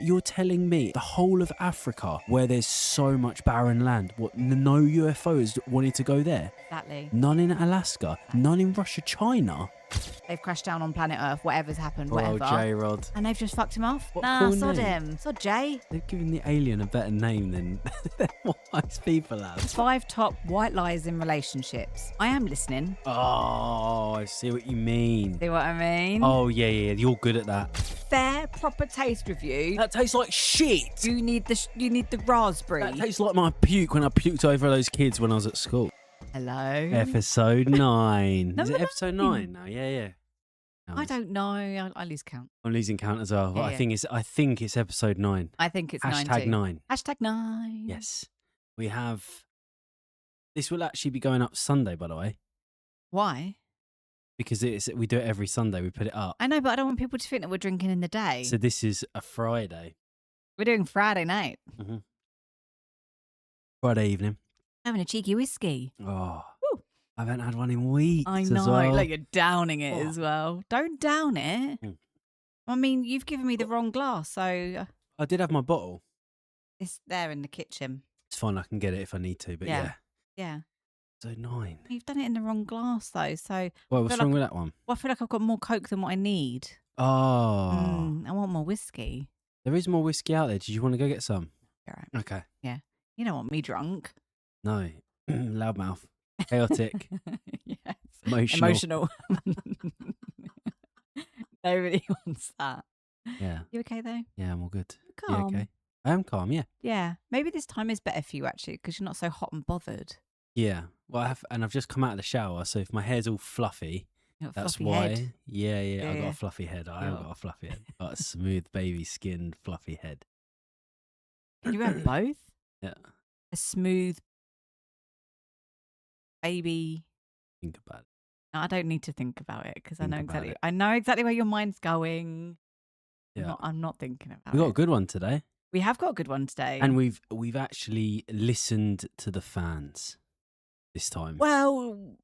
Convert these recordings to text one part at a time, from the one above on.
you're telling me the whole of Africa, where there's so much barren land, what, no UFOs wanted to go there? Exactly. None in Alaska, none in Russia, China. They've crashed down on planet Earth, whatever's happened, Poor whatever. old J-Rod. And they've just fucked him off. What Nah, cool sod name. him. Sod Jay. They've given the alien a better name than what most people have. 5 top white lies in relationships. I am listening. Oh, I see what you mean. See what I mean? Oh, yeah, you're good at that. Fair, proper taste review. That tastes like shit. You need the raspberry. That tastes like my puke when I puked over those kids when I was at school. Hello. Episode 9. Is it Number episode 9? 9 now? Yeah. No, I don't know. I lose count. I'm losing count as well. Yeah, I yeah. think it's episode 9. I think it's Hashtag 9. 9. Hashtag 9. Yes. We have. This will actually be going up Sunday, by the way, Why? because we do it every Sunday. We put it up. I know, but I don't want people to think that we're drinking in the day. So this is a Friday. We're doing Friday night. Friday evening. Having a cheeky whiskey. Oh, Woo. I haven't had one in weeks. I as know. well. Like you're downing it Oh. as well. Don't down it. Mm. I mean, you've given me the wrong glass, so I did have my bottle. it's there in the kitchen. It's fine. I can get it if I need to. But Yeah. yeah. Yeah. So 9. You've done it in the wrong glass, though. So Well, what's feel wrong like- with that one? I feel like I've got more Coke than what I need. Oh, I want more whiskey. there is more whiskey out there. Did you want to go get some? All right. Okay. You don't want me drunk. No. Loudmouth. Chaotic. Yes. Emotional. Nobody wants that. Yeah. You okay, though? Yeah, I'm all good. Calm. You okay? I am calm, yeah. Yeah. Maybe this time is better for you, actually, because you're not so hot and bothered. Yeah. Well, I've just come out of the shower, so if my hair's all fluffy, You've got a that's fluffy why. head. Yeah, Yeah, I got yeah. a fluffy head. I haven't Yeah. got a fluffy head. I got a smooth, baby-skinned, fluffy head. Can you have both? Yeah. A smooth baby. Think about it. No, I don't need to think about it because I Think know about exactly. it. I know exactly where your mind's going. Yeah. I'm not thinking about We got it. a good one today. We have got a good one today. And we've actually listened to the fans this time. well,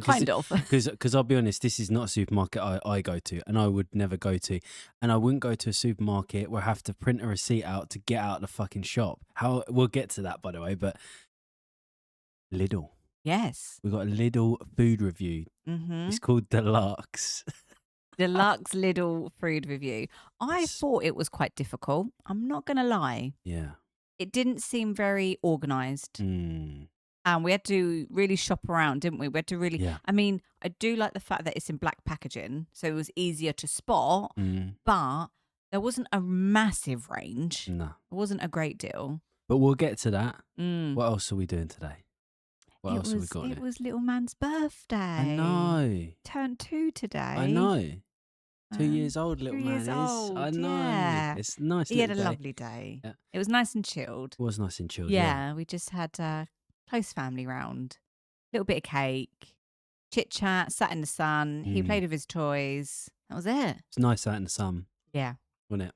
kind of. Because I'll be honest, this is not a supermarket I go to, and I would never go to. And I wouldn't go to a supermarket where I have to print a receipt out to get out of the fucking shop. We'll get to that, by the way, but Lidl. Yes. We've got a Lidl food review. Mm-hmm. It's called Deluxe. Deluxe Lidl food review. I Yes. thought it was quite difficult. I'm not going to lie. Yeah. It didn't seem very organised. Mm. And we had to really shop around, didn't we? We had to really. Yeah. I mean, I do like the fact that it's in black packaging, so it was easier to spot, Mm. but there wasn't a massive range. No. It wasn't a great deal. But we'll get to that. Mm. What else are we doing today? What else have we got? It was little man's birthday. I know. Turned 2 today. I know. 2 Um, years old, little 2 man years is. old, I know. yeah. It's a nice. He had a little day. lovely day. Yeah. It was nice and chilled. It was nice and chilled. Yeah, we just had a close family round. Little bit of cake, chit chat, sat in the sun. He Mm. played with his toys. That was it. It's nice out in the sun, Yeah, wasn't it?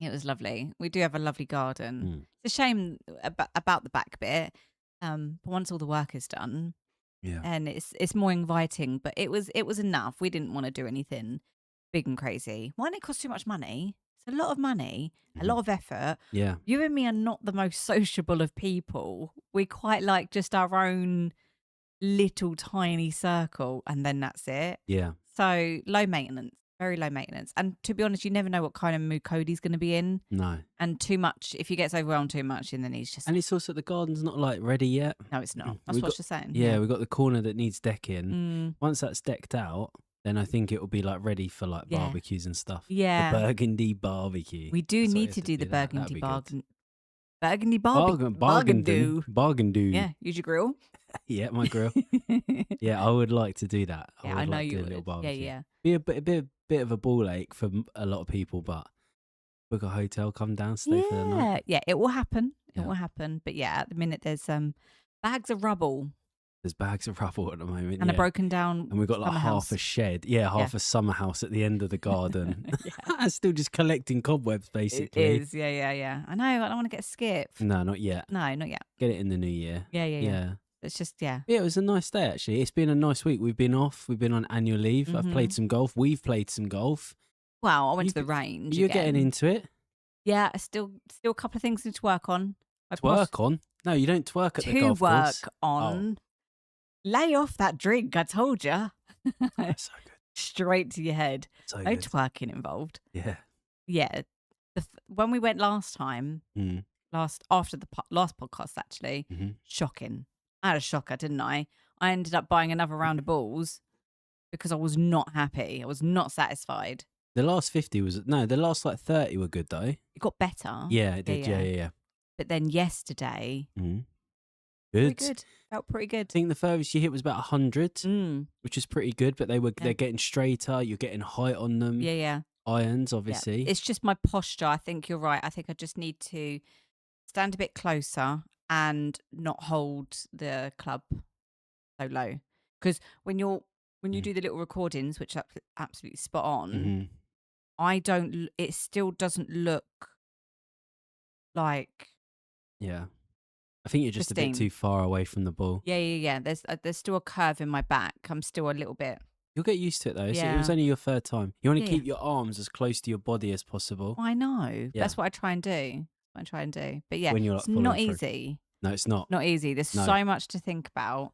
it was lovely. We do have a lovely garden. Mm. It's a shame about the back bit. But once all the work is done, Yeah. and it's more inviting. But it was enough. We didn't want to do anything big and crazy. One, it costs too much money. It's a lot of money, a lot of effort. Yeah. You and me are not the most sociable of people. We quite like just our own little tiny circle, and then that's it. Yeah. So low maintenance, very low maintenance. And to be honest, you never know what kind of mood Cody's going to be in. No. And too much, if he gets overwhelmed too much, and then he's just And it's also the garden's not like ready yet. no, it's not. That's we what got- she's saying. Yeah, we got the corner that needs decking. Mm, Once that's decked out, then I think it will be like ready for like Yeah. barbecues and stuff. yeah. The Burgundy barbecue. We do So need if to they do the do that, that'd burgundy be good. bargain. Burgundy barbecue. Bargain do. Yeah, use your grill. Yeah, my grill. Yeah, I would like to do that. Yeah, would I know like to you do a would. little barbecue. Yeah. Be a bit of a ball ache for a lot of people, but book a hotel, come down, stay for the night. Yeah, it will happen. It Yeah. will happen. But yeah, at the minute there's bags of rubble There's bags of rubble at the moment, and a yeah. broken down And we've got like summer half house. a shed. Yeah, half a summer house at the end of the garden. Yeah. Still just collecting cobwebs, It basically. is. Yeah. I know. I don't want to get a skip. No, not yet. No, not yet. Get it in the new year. Yeah. Yeah. It's just, yeah. Yeah, it was a nice day, actually. It's been a nice week. We've been off. We've been on annual leave. I've played some golf. We've played some golf. Well, I went to the You- range. You're again. getting into it. Yeah, I still a couple of things need to work on. My post Twerk on? No, you don't twerk at the to golf course. work Oh, on. Lay off that drink, I told you. that's so good. Straight to your head. So No good. twerking involved. Yeah. Yeah. When we went last time, Mm. after the last podcast, actually, Hmm. shocking. I had a shocker, didn't I? I ended up buying another round of balls because I was not happy. I was not satisfied. The last 50 was no. The last like 30 were good though. It got better. Yeah, it Yeah, did. Yeah, yeah. yeah, yeah. But then yesterday, Mm. pretty Good. good. Felt pretty good. I think the furthest you hit was about 100, Mm. which is pretty good. But Yeah. they're getting straighter. You're getting height on them. Yeah, yeah. Irons, Yeah. obviously. It's just my posture. I think you're right. I think I just need to stand a bit closer and not hold the club so low. Because when you Mm. do the little recordings, which are absolutely spot on, Hmm. I don't. It still doesn't look like Yeah. I think you're just a bit pristine. too far away from the ball. Yeah, yeah, yeah. There's still a curve in my back. I'm still a little bit. You'll get used to it though. It was Yeah, only your third time. You want to yeah, yeah. keep your arms as close to your body as possible. I know. Yeah. That's what I try and do. That's what I try and do. But yeah, When you're it's like not following through. easy. No, it's not. Not easy. There's No. so much to think about.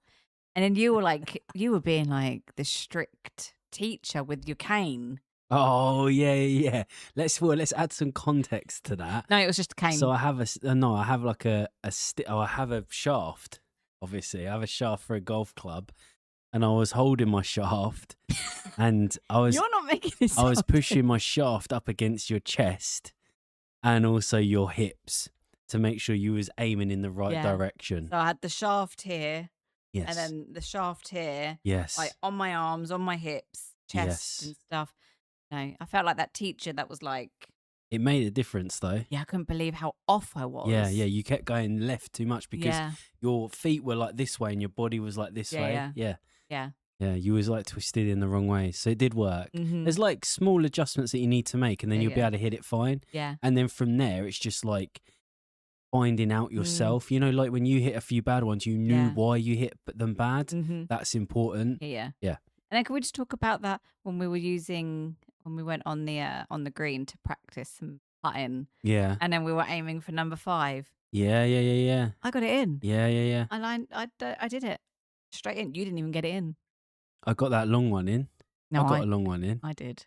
And then you were being like the strict teacher with your cane. Oh yeah, yeah, yeah. Let's add some context to that. No, it was just a cane. So I have no, I have like a I have a shaft. Obviously, I have a shaft for a golf club, and I was holding my shaft, and You're not making this. I was pushing my shaft up against your chest, and also your hips to make sure you was aiming in the right direction. So I had the shaft here, Yes. and then the shaft here, Yes. like on my arms, on my hips, chest, Yes. and stuff. No, I felt like that teacher that was like, It made a difference though. yeah, I couldn't believe how off I was. Yeah, yeah. You kept going left too much because Yeah, your feet were like this way and your body was like this Yeah, way. yeah. Yeah. yeah. Yeah, you was like twisted in the wrong way. So it did work. Mm-hmm. There's like small adjustments that you need to make and then Yeah, you'll be yeah. able to hit it fine. Yeah. And then from there, it's just like finding out yourself. You know, like when you hit a few bad ones, you knew Yeah. why you hit them bad. Mm-hmm. That's important. Yeah, yeah. Yeah. And then can we just talk about that when we went on the green to practice some putting, Yeah. and then we were aiming for number 5. Yeah, yeah, yeah, yeah. I got it in. Yeah, yeah, yeah. And I did it straight in. You didn't even get it in. I got that long one in. No, I got a long one in. I did.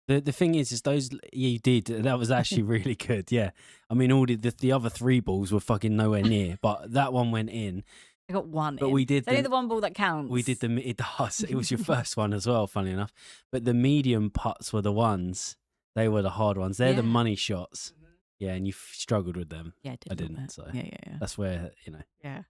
The thing is those, yeah, you did. That was actually really good. Yeah. I mean, all the other 3 balls were fucking nowhere near, but that one went in. I got one. But in. we did It's only the- the one ball that counts. We did it does. It was your first one as well, funny enough. But the medium putts were the ones. They were the hard ones. They're the Yeah. money shots. Yeah, and you struggled with them. Yeah, I did. I a little didn't. bit. So Yeah, yeah, yeah. that's where Yeah.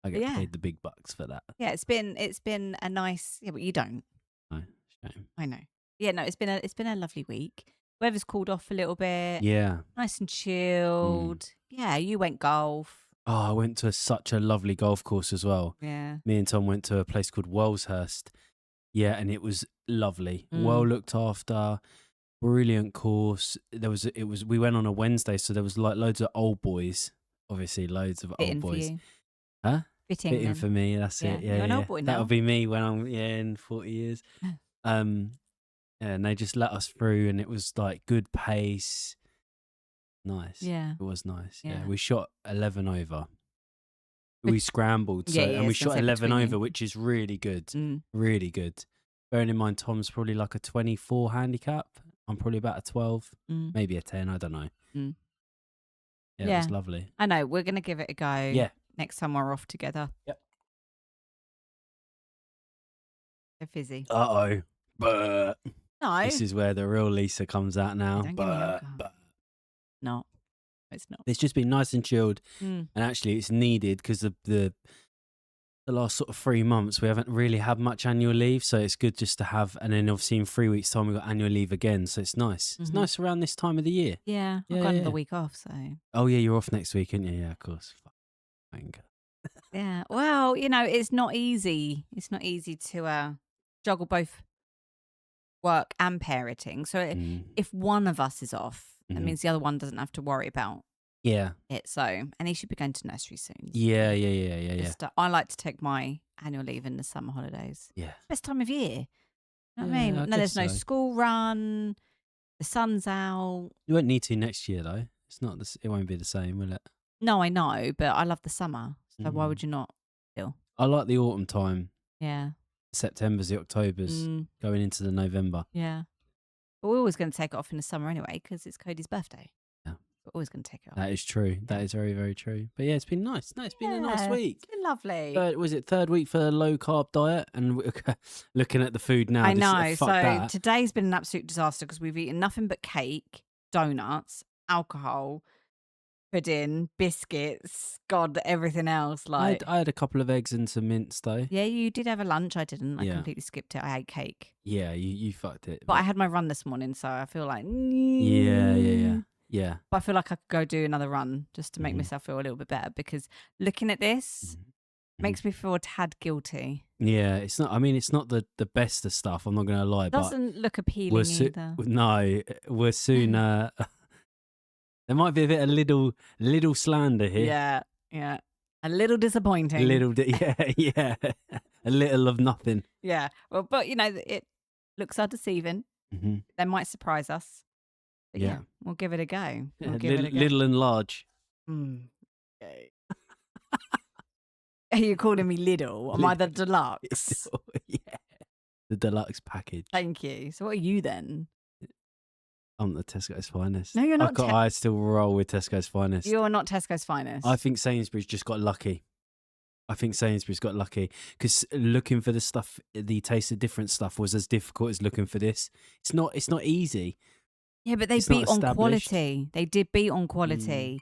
I get Yeah. paid the big bucks for that. Yeah, it's been a nice. Yeah, but you don't. No, shame. I know. Yeah, no, it's been a lovely week. Weather's cooled off a little bit. Yeah. Nice and chilled. Yeah, you went golf. Oh, I went to such a lovely golf course as well. Yeah. Me and Tom went to a place called Wellshurst. Yeah, and it was lovely. Mm. Well looked after. Brilliant course. We went on a Wednesday, so there was like loads of old boys. Obviously, loads of Fitting old for boys. you. Huh? Fitting. Fitting then. for me. That's Yeah, it. Yeah, you're an yeah. old boy That'll now. be me when I'm in 40 years. Yeah, and they just let us through, and it was like good pace. Nice. Yeah. It was nice. Yeah, Yeah. we shot 11 over. But- We scrambled, so Yeah, yeah, and we I was gonna shot say 11 between over, you. which is really good. Mm. Really good. Bearing in mind, Tom's probably like a 24 handicap. I'm probably about a 12, Mm. maybe a 10. I don't know. Mm. Yeah, it Yeah. was lovely. I know. We're gonna give it a go. Yeah. Next time we're off together. Yep. They're fizzy. Uh-oh. But No. this is where the real Lisa comes out now. Don't give me a But go. No. It's not. it's just been nice and chilled. Mm. And actually, it's needed because the last sort of 3 months we haven't really had much annual leave, so it's good just to have. And then obviously in 3 weeks' time we got annual leave again, so it's nice. It's Mhm. nice around this time of the year. Yeah. I've Yeah, got yeah. another week off, so Oh yeah, you're off next week, aren't you? Yeah, of course. Fuck. yeah. Well, it's not easy. It's not easy to juggle both work and parenting. So if one of us is off, that Mhm. means the other one doesn't have to worry about Yeah, it. So, and he should be going to nursery soon. yeah, yeah, yeah, yeah, yeah. Just, I like to take my annual leave in the summer holidays. Yeah. Best time of year. You know what I Yeah, mean? I No, there's guess no so. school run. The sun's out. You won't need to next year though. It's not. It won't be the same, will it? No, I know, but I love the summer. So why Mm. would you not still? I like the autumn time. Yeah. September's, the October's, Mm, going into the November. yeah. But we're always going to take it off in the summer anyway because it's Cody's birthday. Yeah. We're always going to take it off. That is true. Yeah. That is very, very true. But yeah, it's been nice. No, it's been a nice Yeah, week. It's been lovely. Was it third week for a low carb diet? And we're looking at the food now. I know. Fuck So that. today's been an absolute disaster because we've eaten nothing but cake, donuts, alcohol, pudding, biscuits, God, everything else. Like, I had a couple of eggs and some mince though. yeah, you did have a lunch. I didn't. I Yeah. completely skipped it. I ate cake. Yeah, you fucked it. But I had my run this morning, so I feel like, yeah. But I feel like I could go do another run just to make Mhm. myself feel a little bit better because looking at this makes me feel a tad guilty. Yeah, it's not. I mean, it's not the best of stuff. I'm not going to lie, Doesn't look but appealing either. no, we're soon. There might be a bit of little slander here. Yeah. A little disappointing. Yeah. A little of nothing. Yeah. Well, but it looks are deceiving. Mm-hmm. They might surprise us. But Yeah. we'll give it a go. Little and large. Okay. Are you calling me Lidl? Am I the deluxe? Yeah. The deluxe package. Thank you. So what are you then? I'm the Tesco's finest. No, you're not I still roll with Tesco's finest. You're not Tesco's finest. I think Sainsbury's just got lucky. Because looking for the stuff, the taste of different stuff was as difficult as looking for this. It's not easy. Yeah, but they It's not beat on established. quality. They did beat on quality.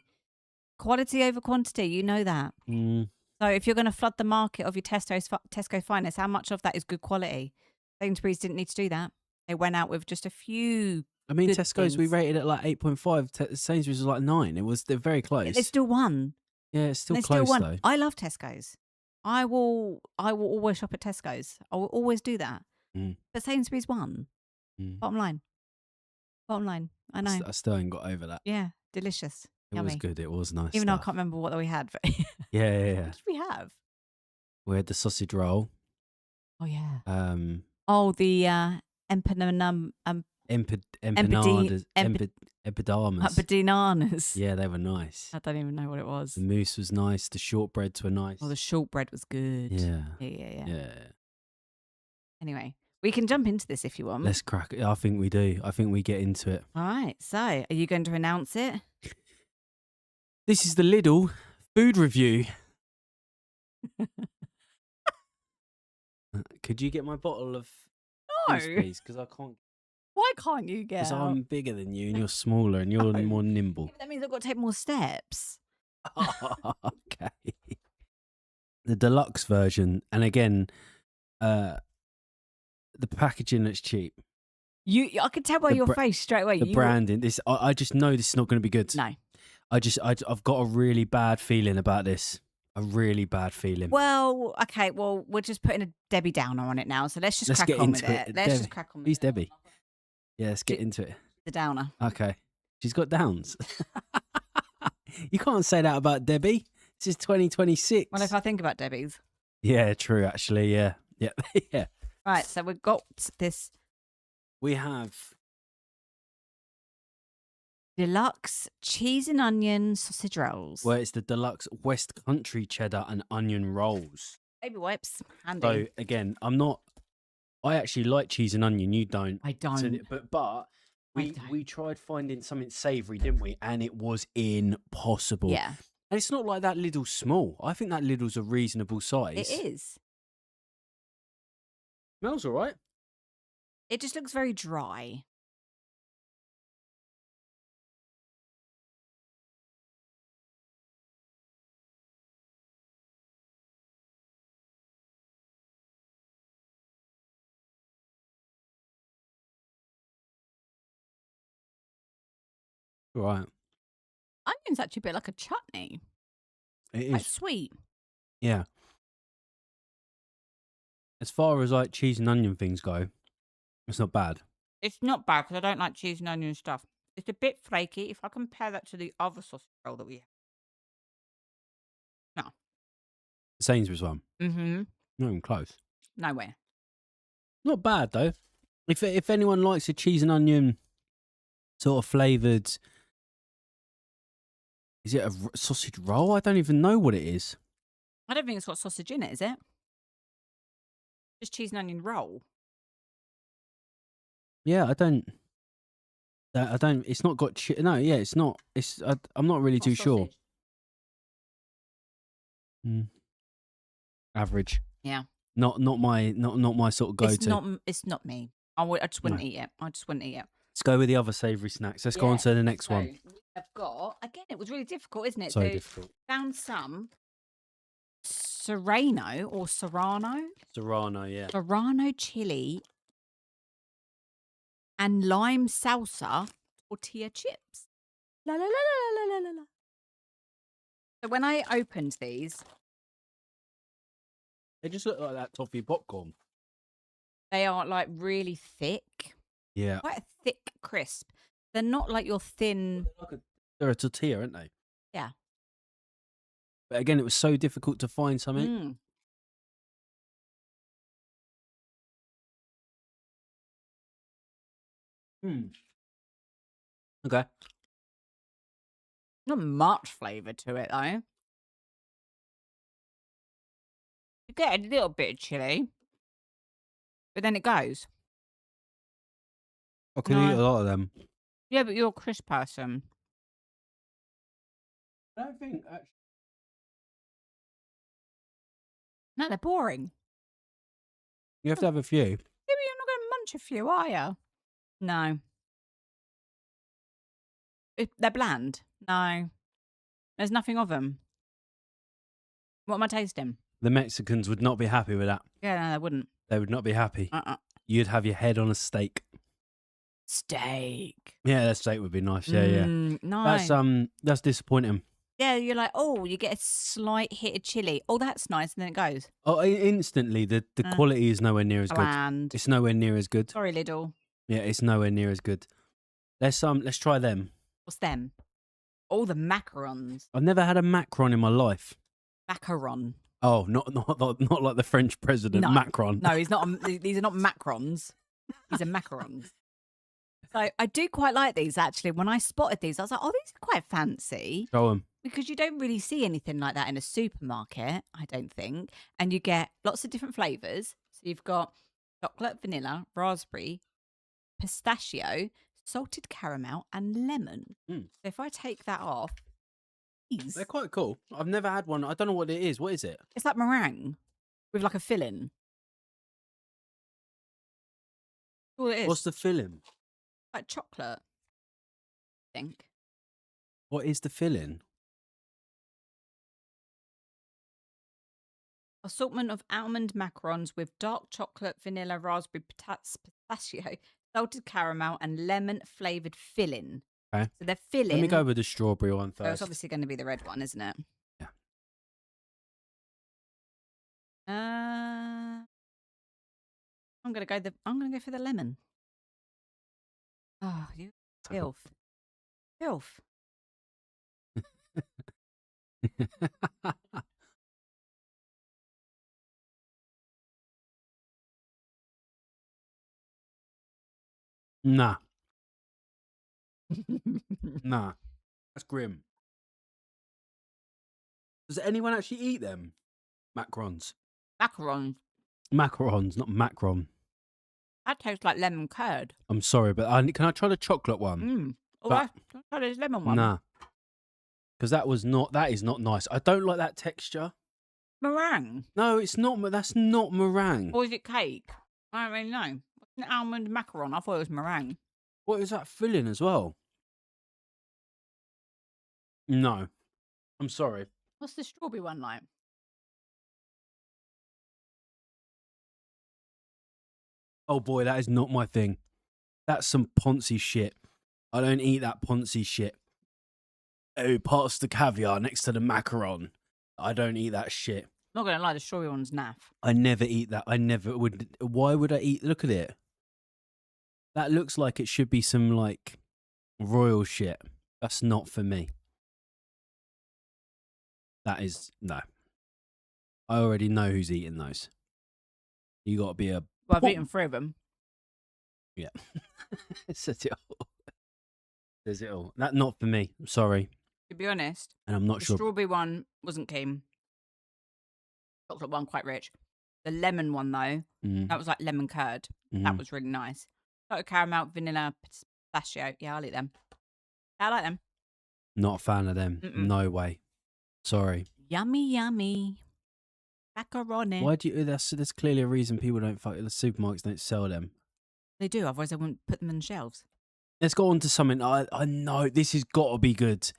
Quality over quantity, you know that. So if you're going to flood the market of your Tesco finest, how much of that is good quality? Sainsbury's didn't need to do that. They went out with just a few. I mean, good Tesco's we things. rated at like 8.5. Sainsbury's was like 9. They're very close. They still won. Yeah, it's still They close still won. though. I love Tesco's. I will always shop at Tesco's. I will always do that. But Sainsbury's won. Bottom line. I know. I still ain't got over that. Yeah, delicious. It Yummy. was good. It was nice. Even though I stuff. can't remember what we had. But Yeah. What did we have? We had the sausage roll. Oh yeah. Um, The empanadas. Empanadas. Yeah, they were nice. I don't even know what it was. The mousse was nice. The shortbreads were nice. Oh, the shortbread was good. Yeah. Anyway, we can jump into this if you want. Let's crack it. I think we do. I think we get into it. All right. So, are you going to announce it? This is the Lidl food review. Could you get my bottle of No. juice, please? Because I can't. Why can't you get? Because I'm bigger than you and you're smaller and you're more nimble. That means I've got to take more steps. Okay. The deluxe version, and again, the packaging looks cheap. I could tell by your face straight away. The branding. I just know this is not going to be good. No. I've got a really bad feeling about this. A really bad feeling. Well, okay. Well, we're just putting a Debbie Downer on it now, so let's just crack get on into with it. Let's just crack on with it. Who's Debbie? Yeah, let's get into it. The Downer. Okay. She's got downs. You can't say that about Debbie. This is 2026. Well, if I think about Debbie's. Yeah, true, actually. Yeah. Yeah. Right, so we've got this We have deluxe cheese and onion sausage rolls. Well, it's the deluxe West Country cheddar and onion rolls. Baby wipes. Handy. So again, I actually like cheese and onion. You don't. I don't. But we tried finding something savoury, didn't we? And it was impossible. Yeah. And it's not like that Lidl's small. I think that Lidl's a reasonable size. It is. Smells all right. It just looks very dry. All right. Onion's actually a bit like a chutney. It Quite is. sweet. Yeah. As far as like cheese and onion things go, it's not bad. It's not bad because I don't like cheese and onion stuff. It's a bit flaky if I compare that to the other sausage roll that we have. No. Sainsbury's one. Mm-hmm. Not even close. Nowhere. Not bad though. If anyone likes a cheese and onion sort of flavoured. Is it a sausage roll? I don't even know what it is. I don't think it's got sausage in it, is it? Just cheese and onion roll. Yeah, I don't. It's not got. No, yeah, it's not. I'm not really too sure. Average. Yeah. Not my sort of go-to. It's not me. I just wouldn't eat it. I just wouldn't eat it. Let's go with the other savoury snacks. Let's go on to the next one. We have got, again, it was really difficult, isn't it? So difficult. Found some Serrano or Serrano. Serrano, yeah. Serrano chili and lime salsa tortilla chips. La la la la la la la. So when I opened these, They just look like that toffee popcorn. they are like really thick. Yeah. Quite a thick crisp. They're not like your thin. They're a tortilla, aren't they? Yeah. But again, it was so difficult to find something. Okay. Not much flavour to it though. You get a little bit of chili, but then it goes. I can eat a lot of them. Yeah, but you're a crisp person. I don't think actually. No, they're boring. You have to have a few. Yeah, but you're not going to munch a few, are you? No. They're bland. No. There's nothing of them. What am I tasting? The Mexicans would not be happy with that. Yeah, no, they wouldn't. They would not be happy. You'd have your head on a steak. Steak. Yeah, that steak would be nice. Yeah. No. That's disappointing. Yeah, you're like, oh, you get a slight hit of chili. Oh, that's nice, and then it goes. Oh, instantly, the quality is nowhere near as bland. good. It's nowhere near as good. Sorry, Lidl. Yeah, it's nowhere near as good. Let's try them. What's them? Oh, the macarons. I've never had a macaron in my life. Macaron. Oh, not like the French president, no. Macron. No, he's not. These are not macarons. These are macarons. So I do quite like these, actually. When I spotted these, I was like, oh, these are quite fancy. Show them. Because you don't really see anything like that in a supermarket, I don't think. And you get lots of different flavours. So you've got chocolate, vanilla, raspberry, pistachio, salted caramel, and lemon. So if I take that off, they're quite cool. I've never had one. I don't know what it is. What is it? It's like meringue with like a filling. All it is. What's the filling? Like chocolate, I think. What is the filling? Assortment of almond macarons with dark chocolate, vanilla, raspberry, pistachio, salted caramel, and lemon flavoured filling. Okay. So they're filling. Let me go with the strawberry one first. So it's obviously going to be the red one, isn't it? Yeah. I'm gonna go for the lemon. Oh, you filth. Filth. Nah. Nah. That's grim. Does anyone actually eat them? Macarons. Macarons. Macarons, not macron. That tastes like lemon curd. I'm sorry, but can I try the chocolate one? Oh, I try this lemon one. Nah. Because that is not nice. I don't like that texture. Meringue. No, it's not. That's not meringue. Or is it cake? I don't really know. What's an almond macaron? I thought it was meringue. What is that filling as well? No. I'm sorry. What's the strawberry one like? Oh boy, that is not my thing. That's some Ponzi shit. I don't eat that Ponzi shit. Oh, pass the caviar next to the macaron. I don't eat that shit. Not gonna lie, the strawberry one's naff. I never eat that. I never would. Why would I eat? Look at it. That looks like it should be some like royal shit. That's not for me. That is no. I already know who's eating those. You got to be a. Well, I've eaten 3 of them. Yeah. Set it up. Says it all. That not for me. I'm sorry, To be honest, and I'm not the sure. strawberry one wasn't keen. Chocolate one quite rich. The lemon one though, Mm, that was like lemon curd. That mm. was really nice. Chocolate caramel, vanilla, pistachio. Yeah, I like them. I like them. Not a fan of them. Mm-mm. No way. Sorry. Yummy, yummy. Macaroni. Why do you? There's clearly a reason people don't fuck. The supermarkets don't sell them. They do, otherwise they wouldn't put them on the shelves. Let's go on to something. I know this has got to be good.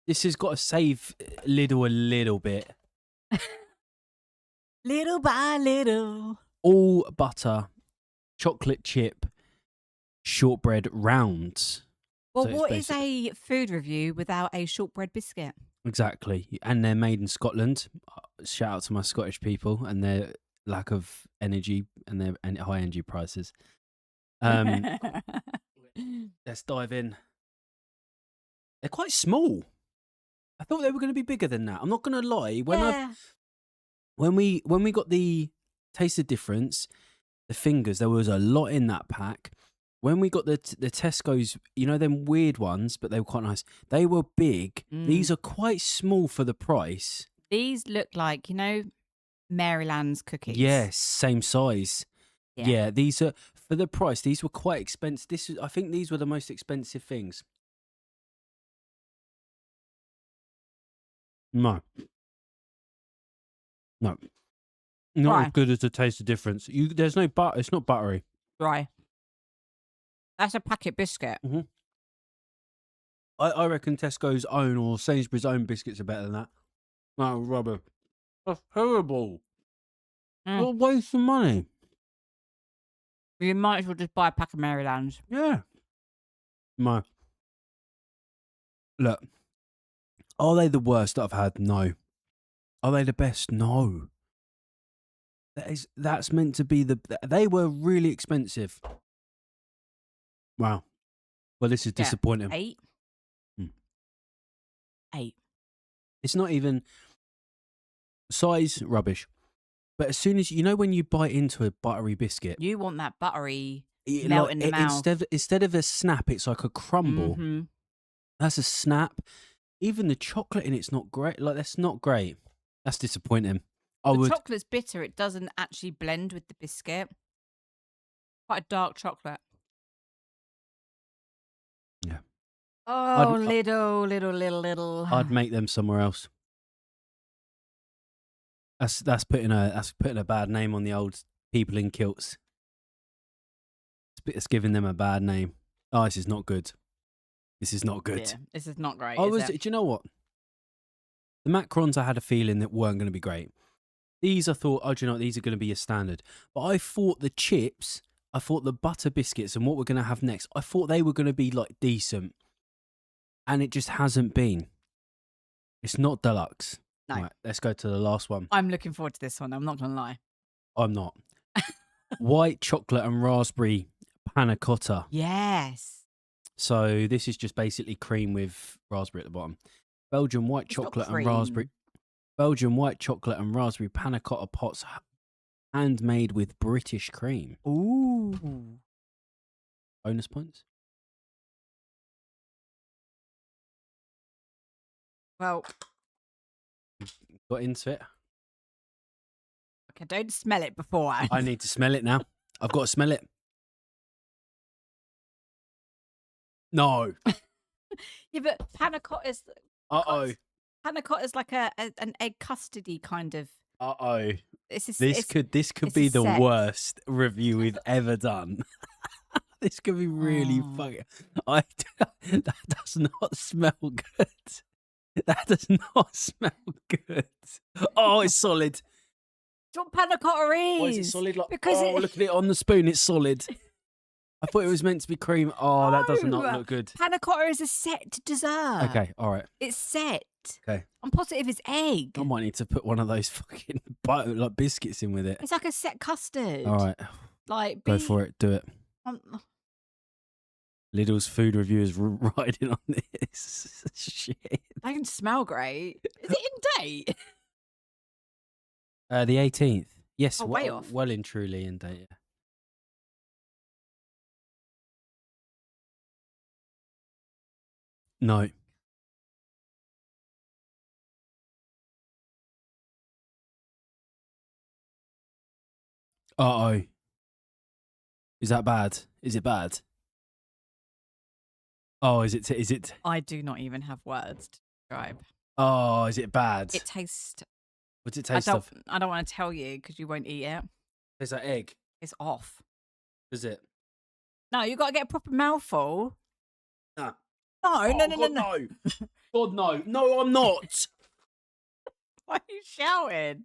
This has got to save Lidl a little bit. Little by little. All butter, chocolate chip, shortbread rounds. Well, So it's what is a food review without a shortbread biscuit? Exactly. And they're made in Scotland. Shout out to my Scottish people and their lack of energy and their high energy prices. Let's dive in. They're quite small. I thought they were going to be bigger than that. I'm not going to lie. When we got the taste of difference, the fingers, there was a lot in that pack. When we got the Tesco's, you know, them weird ones, but they were quite nice. They were big. These are quite small for the price. These look like, you know, Maryland's cookies. Yes, same size. Yeah. Yeah, these are for the price. These were quite expensive. I think these were the most expensive things. No, not Why? as good as the taste of difference. There's no butter. It's not buttery. Dry. That's a packet biscuit. Mm-hmm. I reckon Tesco's own or Sainsbury's own biscuits are better than that. No, rubber. That's terrible. What a waste of money. You might as well just buy a pack of Maryland's. Yeah. No. Look, are they the worst that I've had? No. Are they the best? No. That's meant to be they were really expensive. Wow. Well, this is disappointing. 8. 8. It's not even size rubbish. But as soon as when you bite into a buttery biscuit, You want that buttery melt in the mouth. Instead of a snap, it's like a crumble. Mm-hmm. That's a snap. Even the chocolate in it's not great. Like that's not great. That's disappointing. The chocolate's bitter. It doesn't actually blend with the biscuit. Quite a dark chocolate. Yeah. Oh, little. I'd make them somewhere else. That's putting a bad name on the old people in kilts. It's giving them a bad name. Oh, this is not good. This is not good. Yeah, this is not great. Do you know what? The Macrons, I had a feeling that weren't going to be great. These, I thought, do you know what? These are going to be a standard. But I thought the chips, I thought the butter biscuits and what we're going to have next, I thought they were going to be like decent. And it just hasn't been. It's not deluxe. No. Right, let's go to the last one. I'm looking forward to this one. I'm not going to lie. I'm not. White chocolate and raspberry panna cotta. Yes. So this is just basically cream with raspberry at the bottom. Belgian white chocolate and raspberry. Belgian white chocolate and raspberry panna cotta pots, handmade with British cream. Ooh. Bonus points. Well, Got into it. okay, don't smell it beforehand. I need to smell it now. I've got to smell it. No. Yeah, but panna cotta is. Uh-oh. Panna cotta is like an egg custardy kind of. Uh-oh. This could be the worst review we've ever done. This could be really fucking. That does not smell good. That does not smell good. Oh, it's solid. That's what panna cotta is. Why is it solid? Like, Because look at it on the spoon. It's solid. I thought it was meant to be cream. Oh, that does not look good. Panna cotta is a set dessert. Okay, all right. It's set. Okay. I'm positive it's egg. I might need to put one of those fucking like biscuits in with it. It's like a set custard. All right. Like Go for it. Do it. Lidl's food review is riding on this shit. They can smell great. Is it in date? The 18th. Yes. Oh, way off. Well and truly in date. Yeah. No. Uh-oh. Is that bad? Is it bad? Oh, is it? I do not even have words to describe. Oh, is it bad? It tastes. What's it taste of? I don't want to tell you because you won't eat it. Tastes like egg. It's off. Is it? No, you got to get a proper mouthful. Nah. No, Oh, no. no. God, no. No, I'm not. Why are you shouting?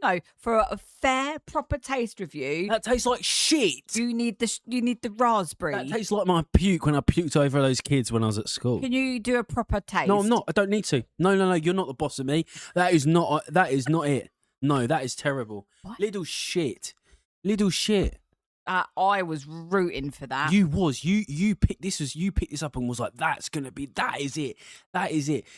No, for a fair, proper taste review, That tastes like shit. you need the raspberry. That tastes like my puke when I puked over those kids when I was at school. Can you do a proper taste? No, I'm not. I don't need to. No. You're not the boss of me. That is not it. No, that is terrible. What? Little shit. I was rooting for that. You picked this up and was like, that is it.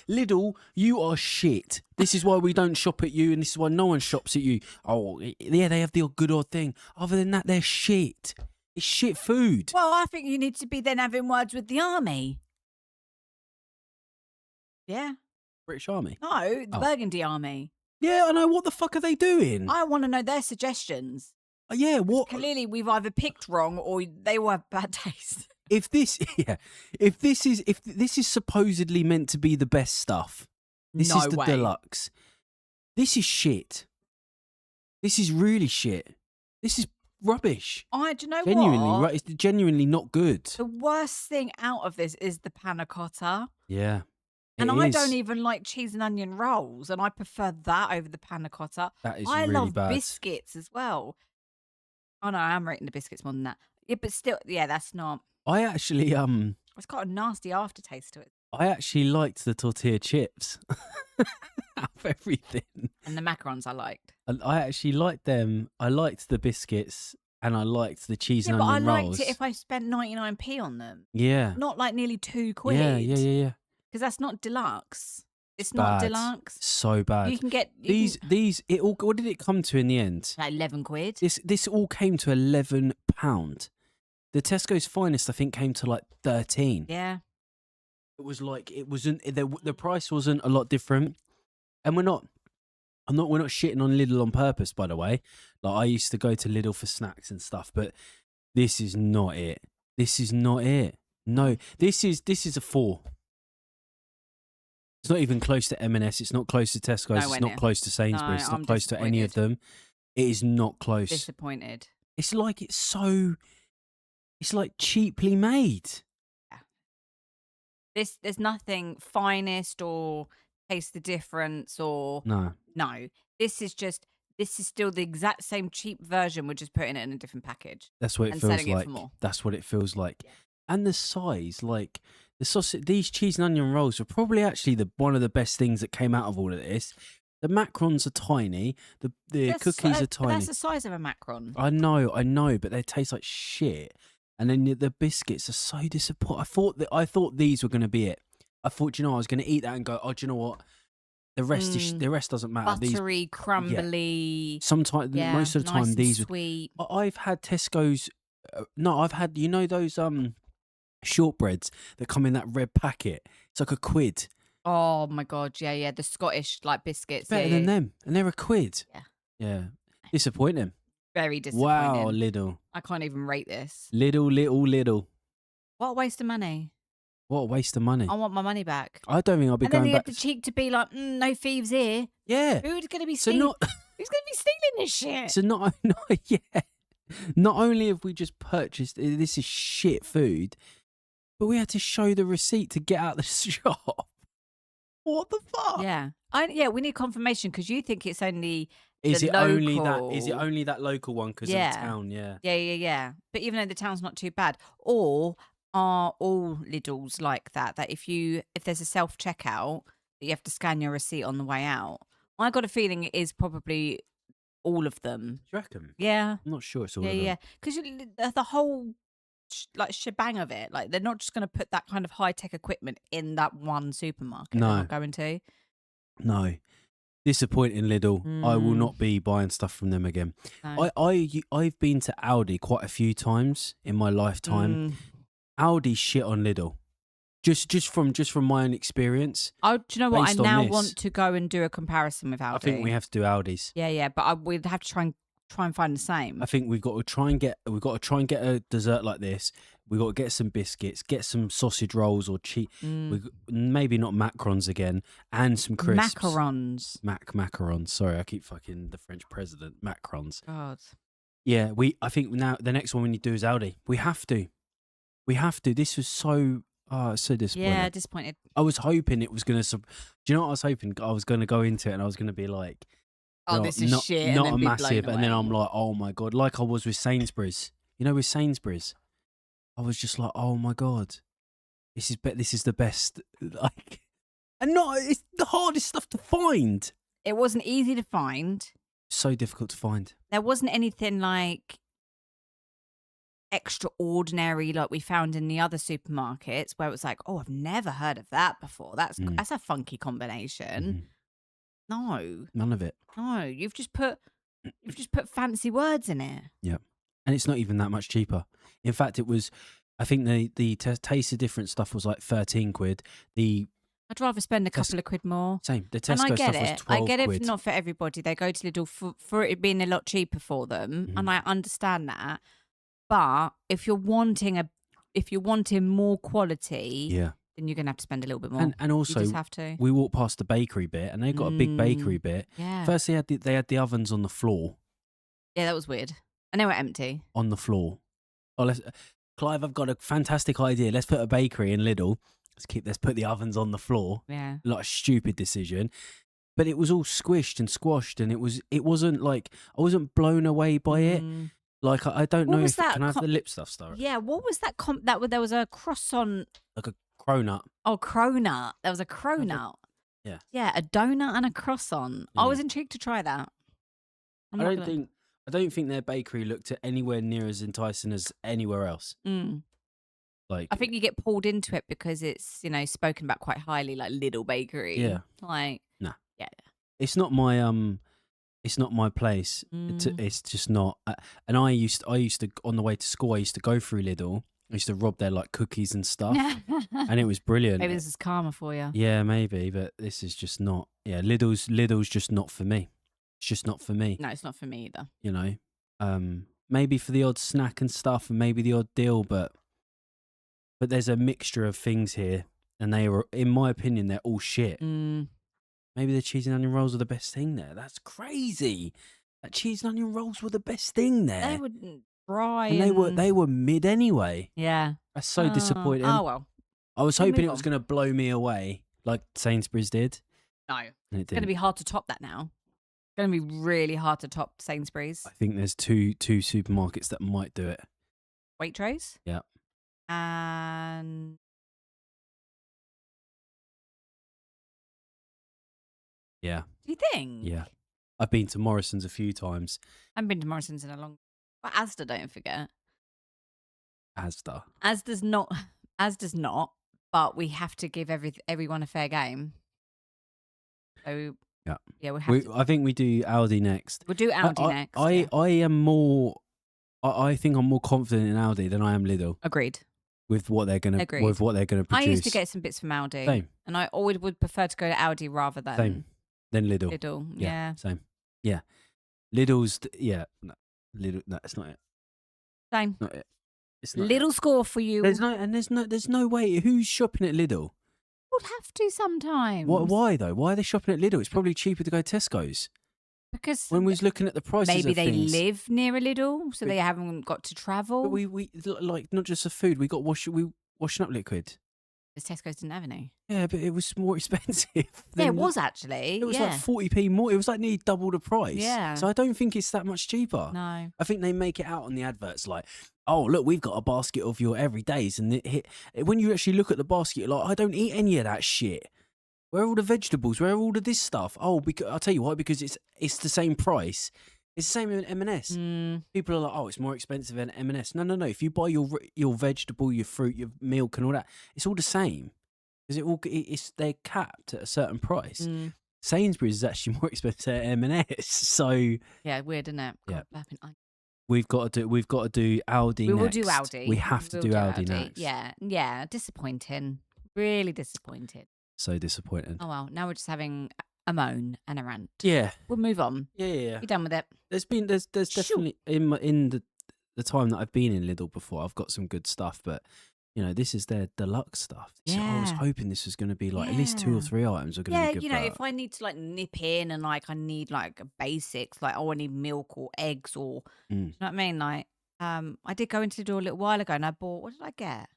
Lidl, you are shit. This is why we don't shop at you, and this is why no one shops at you. Oh yeah, they have the good odd thing. Other than that, they're shit. It's shit food. Well, I think you need to be then having words with the army. Yeah. British Army. No, the Burgundy Army. Yeah, I know. What the fuck are they doing? I want to know their suggestions. Yeah, what? Clearly, we've either picked wrong or they all have bad taste. If this is supposedly meant to be the best stuff, this No is the way. deluxe. This is shit. This is really shit. This is rubbish. Do you know Genuinely, what? right? It's genuinely not good. The worst thing out of this is the panna cotta. Yeah. And it I is. don't even like cheese and onion rolls, and I prefer that over the panna cotta. That is I really love bad. biscuits as well. Oh no, I am rating the biscuits more than that. Yeah, but still, yeah, that's not. I actually It's got a nasty aftertaste to it. I actually liked the tortilla chips out of everything. And the macarons I liked. I actually liked them. I liked the biscuits and I liked the cheese Yeah, and but I onion liked rolls. it if I spent 99p on them. Yeah. Not like nearly £2. Yeah. Because that's not deluxe. It's Bad. not deluxe. So bad. You can get these. It all. What did it come to in the end? like £11. This all came to £11. The Tesco's finest, I think, came to like 13. Yeah. It was like it wasn't. The price wasn't a lot different, and we're not shitting on Lidl on purpose, by the way. Like I used to go to Lidl for snacks and stuff, but this is not it. This is not it. No, this is a 4. It's not even close to M&S. It's not close to Tesco's. It's not close to Sainsbury's. No, it's not I'm close to any of them. It is not close. Disappointed. It's like it's like cheaply made. Yeah. There's nothing finest or taste the difference or No. This is still the exact same cheap version. We're just putting it in a different package. That's what it and feels selling it like. for more. That's what it feels like. Yeah. And the size, like the sausage, these cheese and onion rolls are probably actually one of the best things that came out of all of this. The macarons are tiny. The cookies are tiny. That's the size of a macaron. I know, but they taste like shit. And then the biscuits are so disappointing. I thought these were going to be it. I thought, I was going to eat that and go, oh, do you know what? The rest doesn't matter. Buttery, crumbly. Sometimes, most of the time, these sweet. I've had Tesco's. I've had those shortbreads that come in that red packet. It's like £1. Oh my god, yeah, the Scottish like biscuits. It's better than them, and they're £1. Yeah. Disappointing. Very disappointing. Wow, Lidl. I can't even rate this. Lidl. What a waste of money. What a waste of money. I want my money back. I don't think I'll be and then going they back. had the cheek to be like, no thieves here. Yeah. Who's going to be So stealing? Who's going to be stealing this shit? So not only have we just purchased this is shit food, but we had to show the receipt to get out the shop. What the fuck? Yeah. We need confirmation because you think it's only Is it local. only that local one because of the town? Yeah. Yeah. But even though the town's not too bad, or are all Lidls like that? That if there's a self checkout that you have to scan your receipt on the way out, I got a feeling it is probably all of them. Do you reckon? Yeah. I'm not sure it's all of them. Yeah. Because the whole shebang of it, like they're not just going to put that kind of high tech equipment in that one supermarket. No. They're not going to. No. Disappointing Lidl. I will not be buying stuff from them again. No. I've been to Aldi quite a few times in my lifetime. Aldi shit on Lidl. Just from my own experience. Oh, do you know what? I Based on now this. want to go and do a comparison with Aldi. I think we have to do Aldi's. Yeah, but we'd have to try and find the same. I think we've got to try and get a dessert like this. We've got to get some biscuits, get some sausage rolls or maybe not macarons again, and some crisps. Macarons. Macarons. Sorry, I keep fucking the French president. Macarons. God. Yeah, I think now the next one we need to do is Aldi. We have to. This was so disappointing. Yeah, disappointed. I was hoping it was going to. Do you know what I was hoping? I was going to go into it and I was going to be like, oh, this is not, shit. Not and a then massive. And then I'm away. like, oh my God. Like I was with Sainsbury's. You know, with Sainsbury's. I was just like, oh my God. This is the best. Like, and it's the hardest stuff to find. It wasn't easy to find. So difficult to find. There wasn't anything like extraordinary like we found in the other supermarkets where it was like, oh, I've never heard of that before. That's a funky combination. No, none of it. No, you've just put fancy words in it. Yeah, and it's not even that much cheaper. In fact, it was. I think the taste of different stuff was like 13 quid. I'd rather spend a couple of quid more. Same. The And I Tesco get stuff was it. 12 I get quid. it. Not for everybody. They go to Lidl for it being a lot cheaper for them, and I understand that. But if you're wanting more quality, then you're gonna have to spend a little bit more. And also, you just have to. We walked past the bakery bit, and they've got a big bakery bit. Yeah. First, they had the ovens on the floor. Yeah, that was weird. And they were empty. On the floor. Oh, Clive, I've got a fantastic idea. Let's put a bakery in Lidl. Let's put the ovens on the floor. Yeah. Like a stupid decision. But it was all squished and squashed, and it wasn't like I wasn't blown away by it. Like I don't know if can I have the lip stuff, Star? Yeah, what was that? There was a croissant, like a cronut. Oh, cronut. There was a cronut. Yeah. Yeah, a donut and a croissant. Yeah. I was intrigued to try that. I don't think their bakery looked at anywhere near as enticing as anywhere else. Like I think you get pulled into it because it's spoken about quite highly, like Lidl Bakery. Yeah. Like nah. Yeah. It's not my place. It's just not. And I used to on the way to school. I used to go through Lidl. I used to rob their like cookies and stuff, and it was brilliant. Maybe this is karma for you. Yeah, maybe, but this is just not. Yeah, Lidl's just not for me. It's just not for me. No, it's not for me either. You know, maybe for the odd snack and stuff, and maybe the odd deal, but there's a mixture of things here, and they are, in my opinion, they're all shit. Maybe the cheese and onion rolls are the best thing there. That's crazy. That cheese and onion rolls were the best thing there. They were dry, and they were mid anyway. Yeah, that's so disappointing. Oh well, I was hoping it was going to blow me away, like Sainsbury's did. No, it's going to be hard to top that now. It's going to be really hard to top Sainsbury's. I think there's two supermarkets that might do it. Waitrose. Yeah. And yeah. Do you think? Yeah. I've been to Morrison's a few times. I haven't been to Morrison's in a long. But Asda, don't forget. Asda. Asda's not. But we have to give everyone a fair game. So yeah, we have. I think we do Aldi next. We'll do Aldi next. I am more. I think I'm more confident in Aldi than I am Lidl. Agreed. With what they're gonna produce. I used to get some bits from Aldi. Same. And I always would prefer to go to Aldi rather than Lidl. Lidl. Yeah. Same. Yeah. Lidl's. Yeah. No. Lidl. No, it's not it. Same. Not it. It's not Little it. Score for you. There's no way. Who's shopping at Lidl? Would have to sometimes. Why though? Why are they shopping at Lidl? It's probably cheaper to go to Tesco's. Because when we was looking at the prices, maybe of they things, live near a Lidl, so they haven't got to travel. But we like not just the food. We got washing up liquid. Because Tesco's didn't have any. Yeah, but it was more expensive. Yeah, it was actually. It was like 40p more. It was like nearly double the price. Yeah. So I don't think it's that much cheaper. No. I think they make it out on the adverts like, oh, look, we've got a basket of your everydays. And when you actually look at the basket, you're like, I don't eat any of that shit. Where are all the vegetables? Where are all of this stuff? Oh, because I'll tell you why, because it's the same price. It's the same in M&S. People are like, oh, it's more expensive than M&S. No. If you buy your vegetable, your fruit, your milk and all that, it's all the same. Because they're capped at a certain price. Sainsbury's is actually more expensive than M&S. So yeah, weird, isn't it? Yeah. God, we've got to do Aldi. We will do Aldi. We have to do Aldi next. Yeah, disappointing. Really disappointed. So disappointed. Oh well, now we're just having a moan and a rant. Yeah. We'll move on. Yeah. You done with it? There's definitely in the time that I've been in Lidl before, I've got some good stuff, but you know, this is their deluxe stuff. So I was Yeah. hoping this was going to be like at least 2 or 3 items are going to Yeah, be good. you know, if I need to like nip in and like I need like basics, like oh I need milk or eggs or do you know what I mean? Like I did go into the door a little while ago and I bought, what did I get?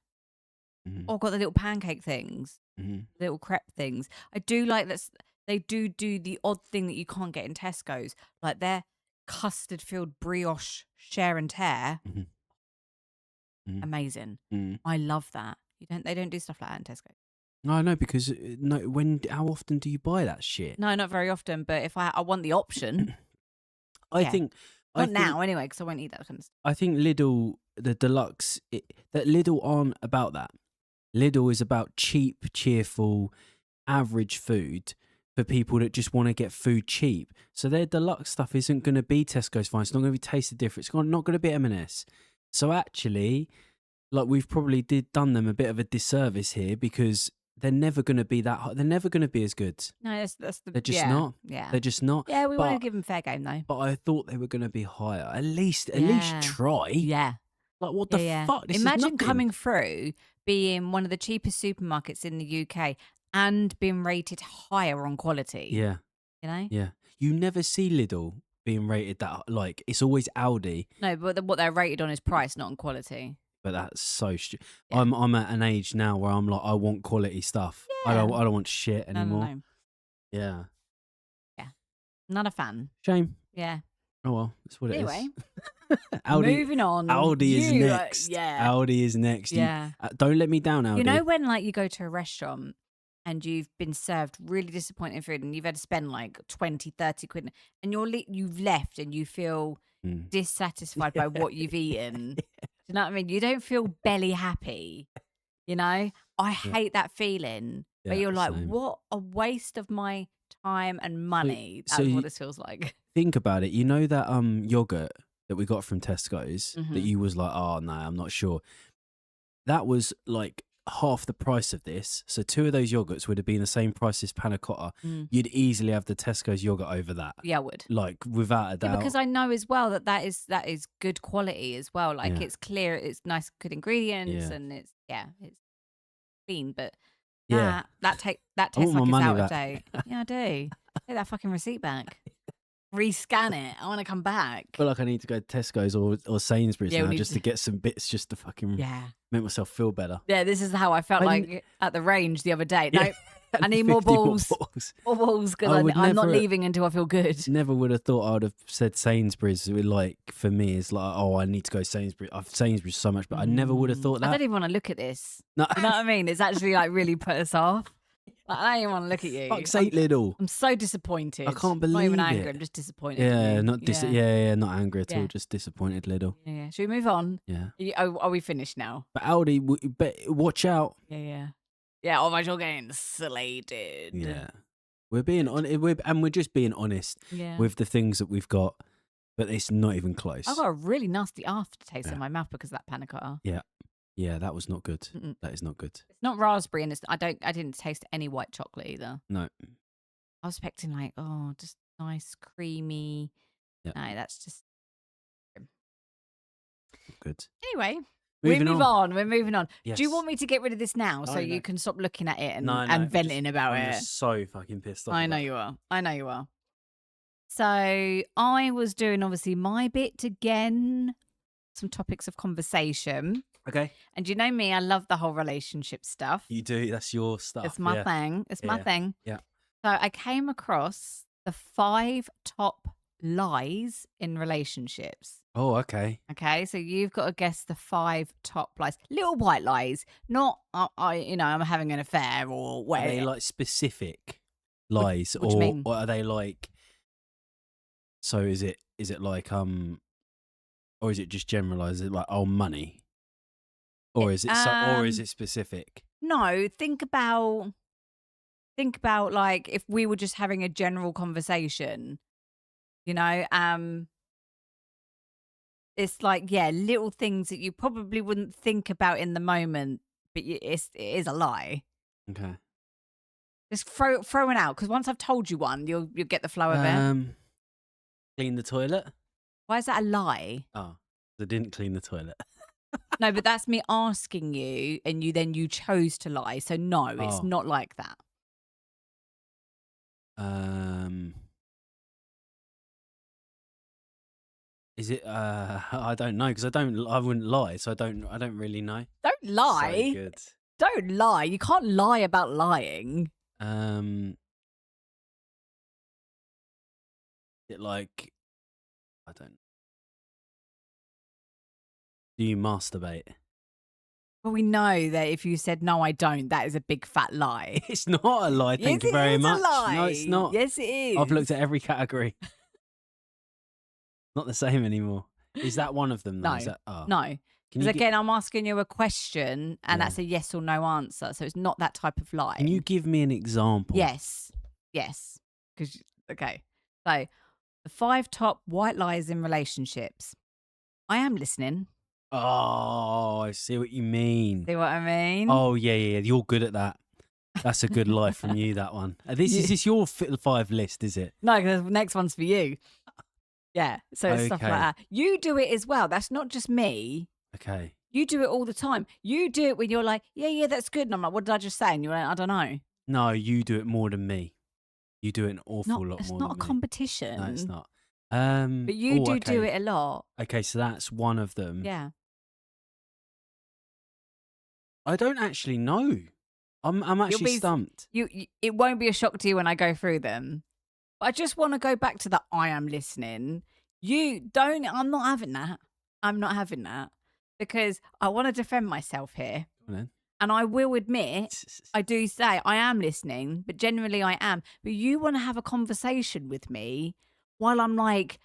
Oh, I got the little pancake things, little crepe things. I do like that. They do the odd thing that you can't get in Tesco's, like their custard filled brioche share and tear. Amazing. I love that. They don't do stuff like that in Tesco. No, no, because how often do you buy that shit? No, not very often. But if I want the option, I yeah. think not now anyway, because I won't eat that kind of stuff. I think Lidl, the deluxe, that Lidl aren't about that. Lidl is about cheap, cheerful, average food for people that just want to get food cheap. So their deluxe stuff isn't going to be Tesco's fine. It's not going to be tasted different. It's not going to be M&S. So actually, like we've probably done them a bit of a disservice here because they're never going to be that high. They're never going to be as good. No, that's They're just not. Yeah, they're just not. Yeah, we want to give them fair game though. But I thought they were going to be higher. At least try. Yeah. Like what the fuck? This Imagine coming through being one of the cheapest supermarkets in the UK and being rated higher on quality. Yeah. You know? Yeah. You never see Lidl being rated that, like, it's always Aldi. No, but what they're rated on is price, not on quality. But that's so stupid. Yeah. I'm at an age now where I'm like, I want quality stuff. Yeah. I don't want shit anymore. No. Yeah. Yeah. Not a fan. Shame. Yeah. Oh well, that's what it is. Anyway. Moving on. Aldi is next. Yeah. Aldi is next. Yeah. Don't let me down, Aldi. You know when like you go to a restaurant and you've been served really disappointing food and you've had to spend like 20, 30 quid and you've left and you feel dissatisfied by what you've eaten. Do you know what I mean? You don't feel belly happy. You know? I hate that feeling where you're like, what a waste of my time and money. That's what this feels like. Think about it. You know that yogurt that we got from Tesco's that you was like, oh no, I'm not sure. That was like half the price of this. So 2 of those yogurts would have been the same price as panna cotta. You'd easily have the Tesco's yogurt over that. Yeah, I would. Like without a doubt. Yeah, because I know as well that is good quality as well. Like it's clear, it's nice, good ingredients, and it's clean. But that tastes like it's out of date. Yeah, I do. Take that fucking receipt back. Rescan it. I want to come back. I feel like I need to go to Tesco's or Sainsbury's now just to get some bits just to fucking make myself feel better. Yeah, this is how I felt like at the range the other day. No, I need more balls. More balls because I'm not leaving until I feel good. Never would have thought I would have said Sainsbury's. Like for me, it's like, oh, I need to go Sainsbury's. I've Sainsbury's so much, but I never would have thought that. I don't even want to look at this. No. You know what I mean? It's actually like really put us off. Like, I don't even want to look at you. Fuck's sake, Lidl. I'm so disappointed. I can't believe it. Not even it. angry. I'm just disappointed. Yeah, not not angry at all. Just disappointed, Lidl. Yeah. Should we move on? Yeah. Are we finished now? But Aldi, watch out. Yeah. Otherwise you're getting slated. Yeah. We're being we're just being honest with the things that we've got, but it's not even close. I've got a really nasty aftertaste in my mouth because of that panna cotta. Yeah. Yeah, that was not good. Mm-mm. That is not good. It's not raspberry, and I didn't taste any white chocolate either. No. I was expecting like, just nice, creamy. No, that's just good. Anyway, we move on. We're moving on. Yes. Do you want me to get rid of this now so you can stop looking at it and venting about it? I'm so fucking pissed off. I know you are. So I was doing obviously my bit again. Some topics of conversation. Okay. And you know me, I love the whole relationship stuff. You do. That's your stuff. It's my thing. It's my thing. Yeah. So I came across the 5 top lies in relationships. Oh, okay. Okay. So you've got to guess the 5 top lies. Little white lies. Not, I'm having an affair or whatever. Are they like specific lies what do you mean? Or are they like, so is it like, or is it just generalized? Is it like, oh, money? Or is it specific? No, think about like if we were just having a general conversation, it's like, little things that you probably wouldn't think about in the moment, but it is a lie. Okay. Just throw one out, because once I've told you one, you'll get the flow of it. Clean the toilet. Why is that a lie? Oh, I didn't clean the toilet. No, but that's me asking you, and you chose to lie. So no, it's not like that. Is it? I don't know, because I wouldn't lie, so I don't really know. Don't lie. So good. Don't lie. You can't lie about lying. It like, I don't know. Do you masturbate? Well, we know that if you said no, I don't, that is a big fat lie. It's not a lie. Thank you very much. No, it's not. Yes, it is. I've looked at every category. Not the same anymore. Is that one of them? Though? No. Is that, No. Because again, I'm asking you a question, and that's a yes or no answer. So it's not that type of lie. Can you give me an example? Yes. Yes. Okay. So the 5 top white lies in relationships. I am listening. Oh, I see what you mean. See what I mean? Oh, yeah. You're good at that. That's a good lie from you, that one. Is this your 5 list, is it? No, because the next one's for you. Yeah, so it's stuff like that. You do it as well. That's not just me. Okay. You do it all the time. You do it when you're like, yeah, that's good. And I'm like, what did I just say? And you're like, I don't know. No, you do it more than me. You do it an awful lot more than me. It's not a competition. No, it's not. But you do it a lot. Okay, so that's one of them. Yeah. I don't actually know. I'm actually stumped. It won't be a shock to you when I go through them. But I just want to go back to the I am listening. I'm not having that. I'm not having that. Because I want to defend myself here. And I will admit, I do say I am listening, but generally I am. But you want to have a conversation with me while I'm like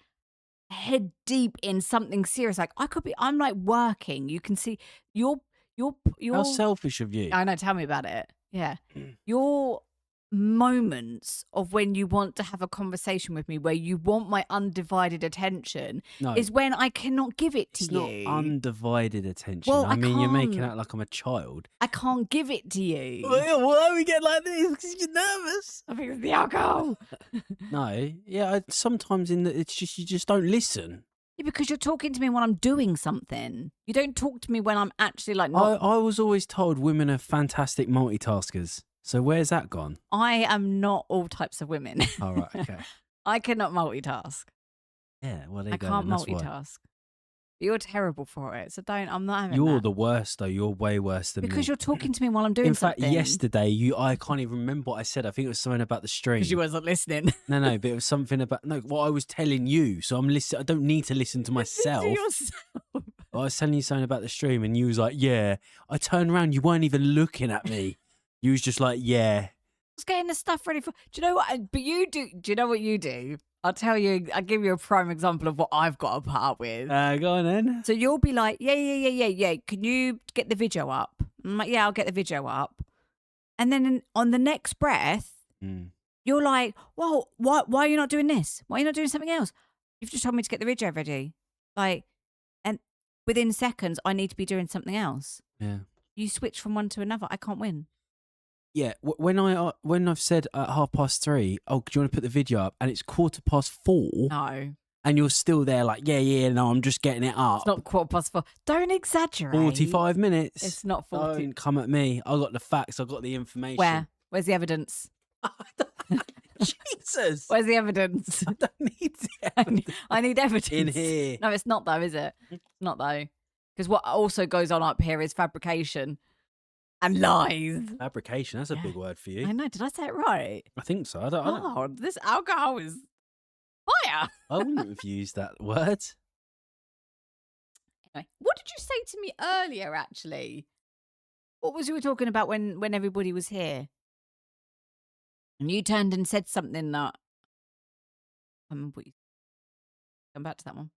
head deep in something serious. Like I'm like working. You can see you're How selfish of you. I know, tell me about it. Yeah. Your moments of when you want to have a conversation with me where you want my undivided attention is when I cannot give it to you. It's not undivided attention. Well, I mean, you're making out like I'm a child. I can't give it to you. Why do we get like this? Because you're nervous. I think it's the alcohol. No. Yeah, sometimes it's just you just don't listen. Yeah, because you're talking to me when I'm doing something. You don't talk to me when I'm actually like not... I was always told women are fantastic multitaskers. So where's that gone? I am not all types of women. All right, okay. I cannot multitask. Yeah, well, there you go. I can't multitask. You're terrible for it, so I'm not having You're that. the worst, though. You're way worse than me. Because you're talking to me while I'm doing something. In fact, yesterday, I can't even remember what I said. I think it was something about the stream. Because you wasn't listening. No, but it was something about... No, what I was telling you, so I'm listening. I don't need to listen to myself. I was telling you something about the stream, and you was like, yeah. I turned around, you weren't even looking at me. You was just like, yeah. I was getting the stuff ready for... Do you know what? But you do... Do you know what you do? I'll tell you... I'll give you a prime example of what I've got to put up with. Go on then. So you'll be like, yeah. Can you get the video up? I'm like, yeah, I'll get the video up. And then on the next breath, you're like, well, why are you not doing this? Why are you not doing something else? You've just told me to get the video ready. Like, and within seconds, I need to be doing something else. Yeah. You switch from one to another. I can't win. Yeah, when I've said at 3:30, oh, do you want to put the video up? And it's 4:15. No. And you're still there like, yeah, no, I'm just getting it up. It's not 4:15. Don't exaggerate. 45 minutes. It's not 40. Don't come at me. I got the facts. I got the information. Where's the evidence? Jesus. Where's the evidence? I don't need the evidence. I need evidence. In here. No, it's not though, is it? It's not though. Because what also goes on up here is fabrication. And lies. Fabrication, that's a big word for you. I know. Did I say it right? I think so. I don't. This alcohol is fire. I wouldn't have used that word. Anyway, what did you say to me earlier, actually? What was you were talking about when everybody was here? And you turned and said something that... Come back to that one.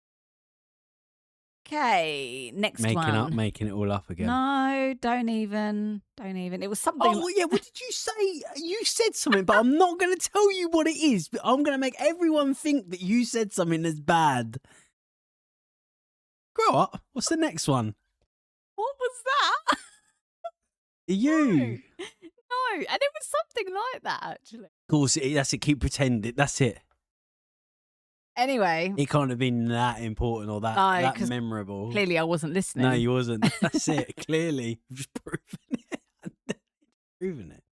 Okay, next one. Making it all up again. No, don't even. It was something. Oh, yeah, what did you say? You said something, but I'm not going to tell you what it is. But I'm going to make everyone think that you said something that's bad. Grow up. What's the next one? What was that? You. No, and it was something like that, actually. Of course, that's it. Keep pretending. That's it. Anyway. It can't have been that important or that memorable. Clearly I wasn't listening. No, you wasn't. That's it. Clearly. I've just proven it.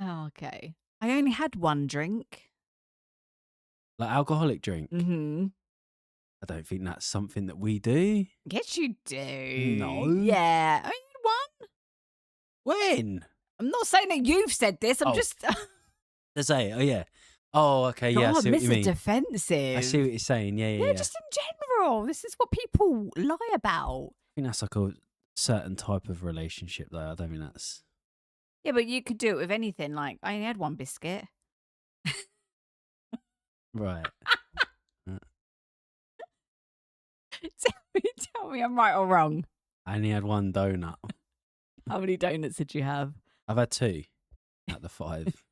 Oh, okay. I only had one drink. Like alcoholic drink? Mm-hmm. I don't think that's something that we do. Yes, you do. No. Yeah. Only one. When? I'm not saying that you've said this. I'm just... To say, oh, yeah. Oh, okay, yeah, I see what you mean. Defensive. I see what you're saying, yeah. Just in general. This is what people lie about. I think that's like a certain type of relationship, though. I don't think that's... Yeah, but you could do it with anything. Like, I only had one biscuit. Right. Tell me I'm right or wrong. I only had one donut. How many donuts did you have? I've had 2 out of 5.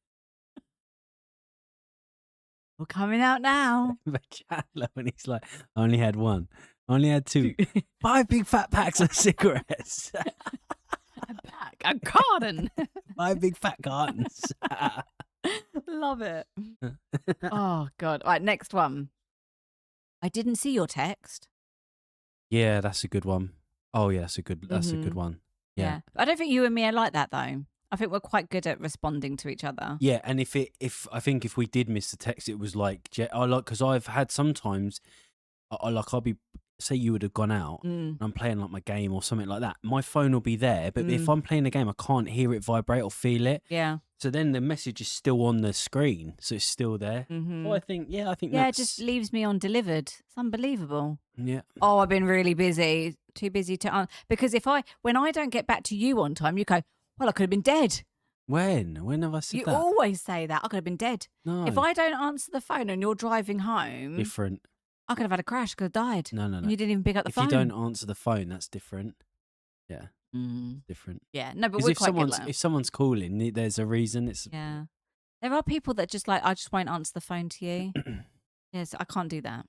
We're coming out now. But Chandler, when he's like, I only had 1. I only had 2. 5 big fat packs of cigarettes. A carton. 5 big fat cartons. Love it. Oh, God. Right, next one. I didn't see your text. Yeah, that's a good one. Oh, yeah, that's a good one. Yeah. I don't think you and me are like that, though. I think we're quite good at responding to each other. Yeah, and if I think if we did miss the text, it was like, because I've had sometimes, I'll be, say you would have gone out and I'm playing like my game or something like that. My phone will be there, but if I'm playing a game, I can't hear it vibrate or feel it. Yeah. So then the message is still on the screen, so it's still there. So I think it just leaves me undelivered. It's unbelievable. Yeah. Oh, I've been really busy. Too busy to because when I don't get back to you on time, you go, well, I could have been dead. When have I said that? You always say that. I could have been dead. No. If I don't answer the phone and you're driving home, Different. I could have had a crash. Could have died. No. And you didn't even pick up the phone. If you don't answer the phone, that's different. Yeah. Different. Yeah. No, but we're quite good. If someone's calling, there's a reason. Yeah. There are people that just like, I just won't answer the phone to you. Yes, I can't do that.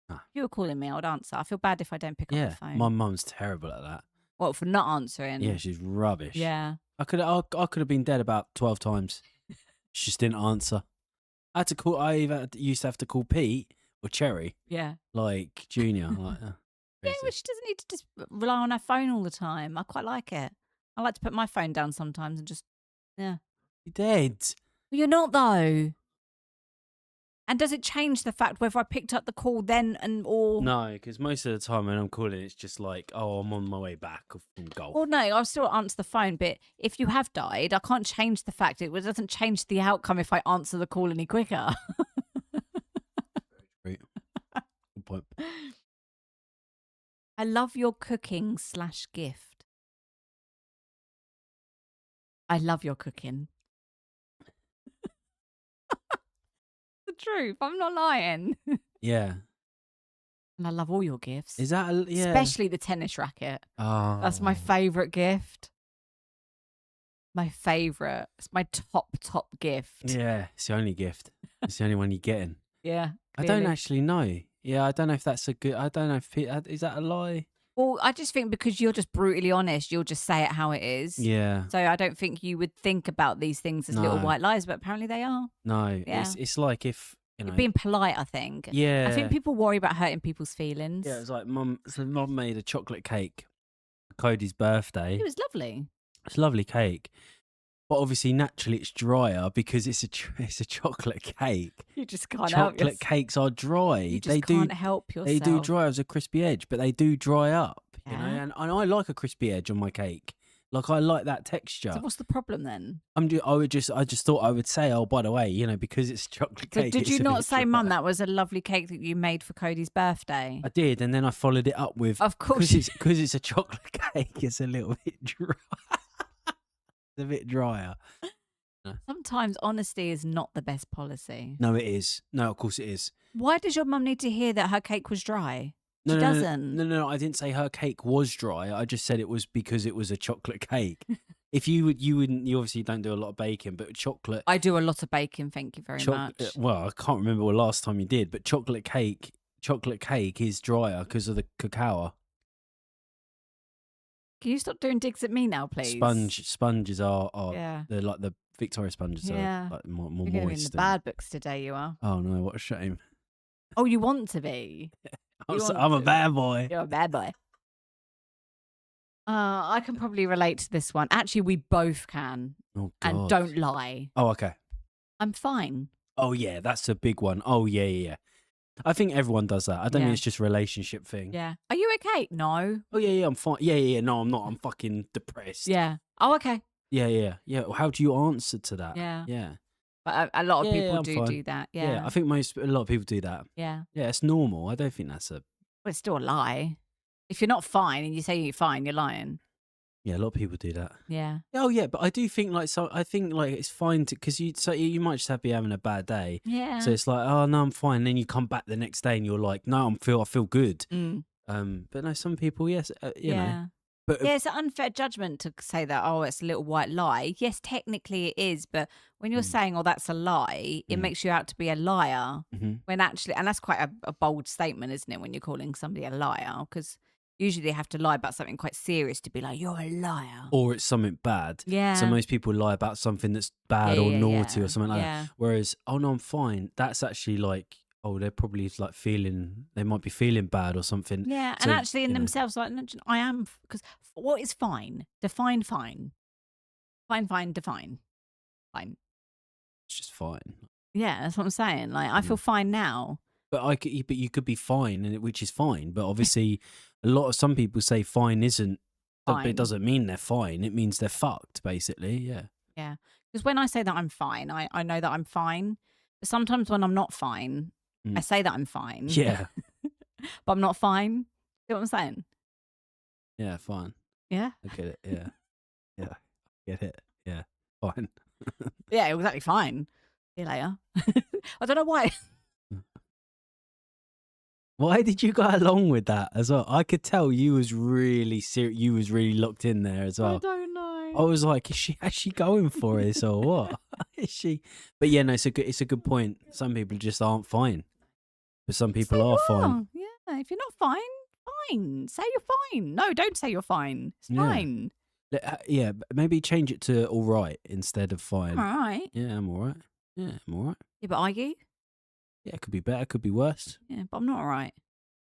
If you were calling me, I would answer. I feel bad if I don't pick up the phone. My mum's terrible at that. What, for not answering? Yeah, she's rubbish. Yeah. I could have been dead about 12 times. She just didn't answer. I had to call. I either used to have to call Pete or Cherry. Yeah. Like Junior. Yeah, but she doesn't need to just rely on her phone all the time. I quite like it. I like to put my phone down sometimes and just, yeah. You're dead. Well, you're not, though. And does it change the fact whether I picked up the call then or... No, because most of the time when I'm calling, it's just like, oh, I'm on my way back from golf. Well, no, I'll still answer the phone, but if you have died, I can't change the fact. It doesn't change the outcome if I answer the call any quicker. Great. Good point. I love your cooking / gift. I love your cooking. The truth. I'm not lying. Yeah. And I love all your gifts. Is that especially the tennis racket. Oh. That's my favourite gift. My favourite. It's my top gift. Yeah, it's the only gift. It's the only one you're getting. Yeah. Clearly. I don't actually know. Yeah, I don't know if that's a good... I don't know if... Is that a lie? Well, I just think because you're just brutally honest, you'll just say it how it is. Yeah. So I don't think you would think about these things as little white lies, but apparently they are. No. Yeah. It's like if... You're being polite, I think. Yeah. I think people worry about hurting people's feelings. Yeah, it was like Mum made a chocolate cake for Cody's birthday. It was lovely. It's a lovely cake. But obviously, naturally, it's drier because it's a chocolate cake. You just can't help yourself. Chocolate cakes are dry. You just can't help yourself. They do dry as a crispy edge, but they do dry up. Yeah. You know, and I like a crispy edge on my cake. Like I like that texture. So what's the problem then? I just thought I would say, oh, by the way, because it's chocolate cake. So did you not say, Mum, that was a lovely cake that you made for Cody's birthday? I did, and then I followed it up with, of course, because it's a chocolate cake. It's a little bit dry. It's a bit drier. Sometimes honesty is not the best policy. No, it is. No, of course it is. Why does your mum need to hear that her cake was dry? She doesn't. No, I didn't say her cake was dry. I just said it was because it was a chocolate cake. If you obviously don't do a lot of baking, but chocolate. I do a lot of baking, thank you very much. Well, I can't remember the last time you did, but chocolate cake is drier because of the cacao. Can you stop doing digs at me now, please? Sponges are Yeah. they're like the Victoria sponges Yeah. are like more You're going to be in moist. the bad books today, you are. Oh no, what a shame. Oh, you want to be? I'm a bad boy. You're a bad boy. I can probably relate to this one. Actually, we both can. Oh God. And don't lie. Oh, okay. I'm fine. Oh yeah, that's a big one. Oh yeah. I think everyone does that. I don't think it's just a relationship thing. Yeah. Are you okay? No. Oh yeah, I'm fine. Yeah. No, I'm not. I'm fucking depressed. Yeah. Oh, okay. Yeah. Well, how do you answer to that? Yeah. Yeah. But a lot of people I'm do fine. do that. Yeah. I think a lot of people do that. Yeah. Yeah, it's normal. I don't think that's a. But it's still a lie. If you're not fine and you say you're fine, you're lying. Yeah, a lot of people do that. Yeah. Oh yeah, but I do think I think it's fine to because you might just be having a bad day. Yeah. So it's like, oh no, I'm fine. Then you come back the next day and you're like, no, I feel good. But no, some people, yes, you know. But it's an unfair judgment to say that, oh, it's a little white lie. Yes, technically it is, but when you're saying, oh, that's a lie, it makes you out to be a liar. When actually, and that's quite a bold statement, isn't it, when you're calling somebody a liar? Because usually they have to lie about something quite serious to be like, you're a liar. Or it's something bad. Yeah. So most people lie about something that's bad or naughty or something like that. Whereas, oh no, I'm fine. That's actually like, oh, they're probably like they might be feeling bad or something. Yeah, so, and actually in themselves, like, I am, because what is fine? Define fine. Fine, define. Fine. It's just fine. Yeah, that's what I'm saying. Like, I feel fine now. But you could be fine, which is fine. But obviously, some people say fine isn't. Fine. It doesn't mean they're fine. It means they're fucked, basically. Yeah. Yeah, because when I say that I'm fine, I know that I'm fine. But sometimes when I'm not fine, I say that I'm fine. Yeah. But I'm not fine. You know what I'm saying? Yeah, fine. Yeah. I get it. Yeah. Yeah. Get it. Yeah. Fine. Yeah, exactly. Fine. See you later. I don't know why. Why did you go along with that as well? I could tell you was really you was really locked in there as well. I don't know. I was like, is she actually going for this or what? Is she? But yeah, no, it's a good point. Some people just aren't fine, but some people are fine. Yeah, if you're not fine, fine. Say you're fine. No, don't say you're fine. It's fine. Yeah, maybe change it to all right instead of fine. All right. Yeah, I'm all right. Yeah, I'm all right. Yeah, but are you? Yeah, it could be better, could be worse. Yeah, but I'm not all right.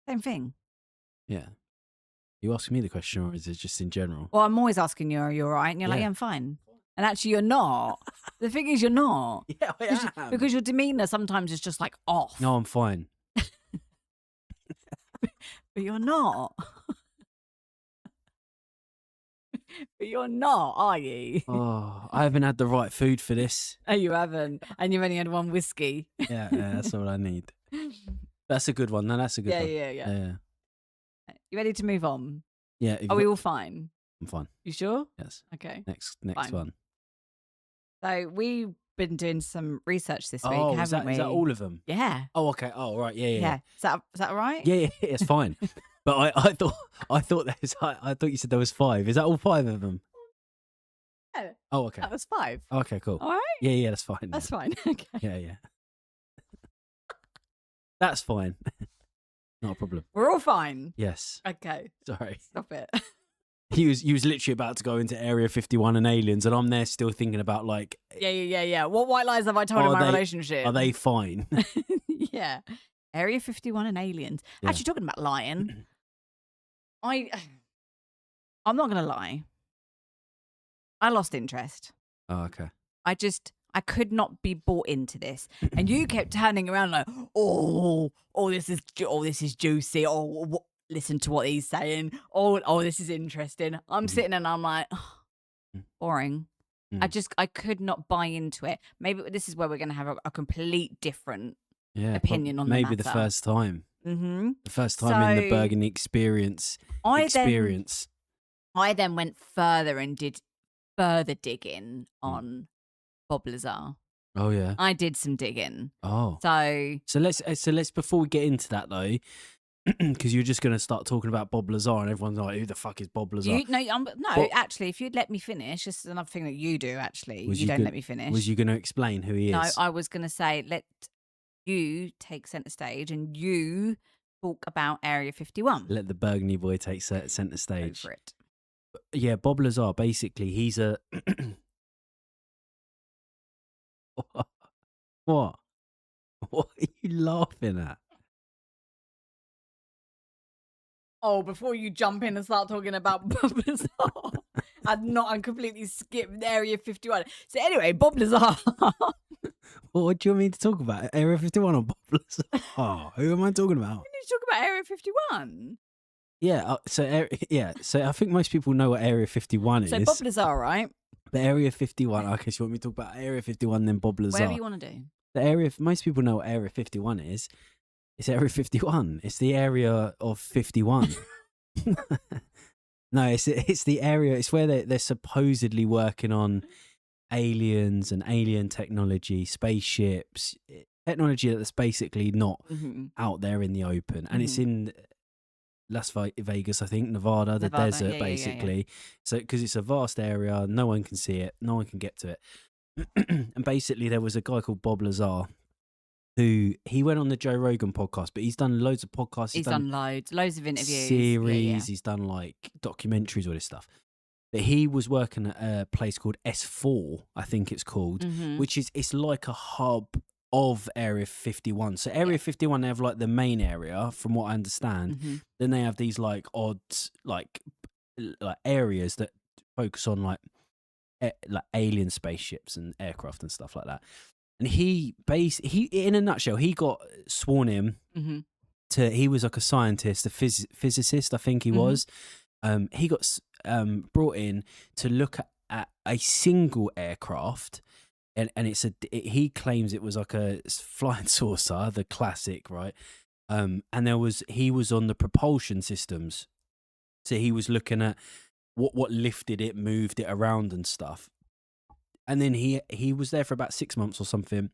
Same thing. Yeah. You asking me the question, or is it just in general? Well, I'm always asking you, are you all right? And you're like, yeah, I'm fine. And actually, you're not. The thing is, you're not. Yeah, I am. Because your demeanour sometimes is just like off. No, I'm fine. But you're not. But you're not, are you? Oh, I haven't had the right food for this. Oh, you haven't. And you've only had one whiskey. Yeah, that's all I need. That's a good one. No, that's a good one. Yeah. You ready to move on? Yeah. Are we all fine? I'm fine. You sure? Yes. Okay. Next Fine. one. So we've been doing some research this week, haven't we? Is that all of them? Yeah. Oh, okay. Oh, right. Yeah. Is that all right? Yeah, it's fine. But I thought I thought you said there was 5. Is that all 5 of them? Yeah. Oh, okay. That was 5. Okay, cool. All right. Yeah, that's fine. That's fine. Okay. Yeah. That's fine. Not a problem. We're all fine. Yes. Okay. Sorry. Stop it. He was literally about to go into Area 51 and aliens, and I'm there still thinking about like. Yeah. What white lies have I told in my relationship? Are they fine? Yeah. Area 51 and aliens. Yeah. Actually, talking about lying, I'm not going to lie. I lost interest. Oh, okay. I could not be bought into this, and you kept turning around like, this is juicy. Listen to what he's saying. This is interesting. I'm sitting and I'm like, boring. I could not buy into it. Maybe this is where we're going to have a complete different opinion on the matter. Maybe the first time. Mm-hmm. The first time in the Burgundy Experience. I then went further and did further digging on Bob Lazar. Oh yeah, I did some digging. Oh, so let's before we get into that though, because you're just going to start talking about Bob Lazar and everyone's like, who the fuck is Bob Lazar? Actually, if you'd let me finish, this is another thing that you do. Actually, you don't let me finish. Was you going to explain who he is? No, I was going to say let you take centre stage and you talk about Area 51. Let the Burgundy boy take centre stage. Go for it. Yeah, Bob Lazar, basically, he's a what? What are you laughing at? Oh, before you jump in and start talking about Bob Lazar, I completely skipped Area 51. So anyway, Bob Lazar. What do you want me to talk about? Area 51 or Bob Lazar? Who am I talking about? We need to talk about Area 51. Yeah, so I think most people know what Area 51 So Bob is. Lazar, right? But Area 51, okay, so you want me to talk about Area 51 then Bob Lazar? Whatever you want to do. Most people know what Area 51 is. It's Area 51. It's the area of 51. No, it's the area. It's where they're supposedly working on aliens and alien technology, spaceships, technology that's basically not out there in the open, and it's in Las Vegas, I think, Nevada, the desert, basically. So because it's a vast area, no one can see it, no one can get to it, and basically there was a guy called Bob Lazar. Who he went on the Joe Rogan podcast, but he's done loads of podcasts. He's done loads of interviews, series. He's done like documentaries, all this stuff. But he was working at a place called S4, I think it's called, which is it's like a hub of Area 51. So Area 51, they have like the main area, from what I understand. Then they have these like odd like areas that focus on like alien spaceships and aircraft and stuff like that. And he in a nutshell, he got sworn in to, he was like a scientist, a physicist, I think he was. He got brought in to look at a single aircraft, and he claims it was like a flying saucer, the classic, right? And he was on the propulsion systems, so he was looking at what lifted it, moved it around and stuff. And then he was there for about 6 months or something.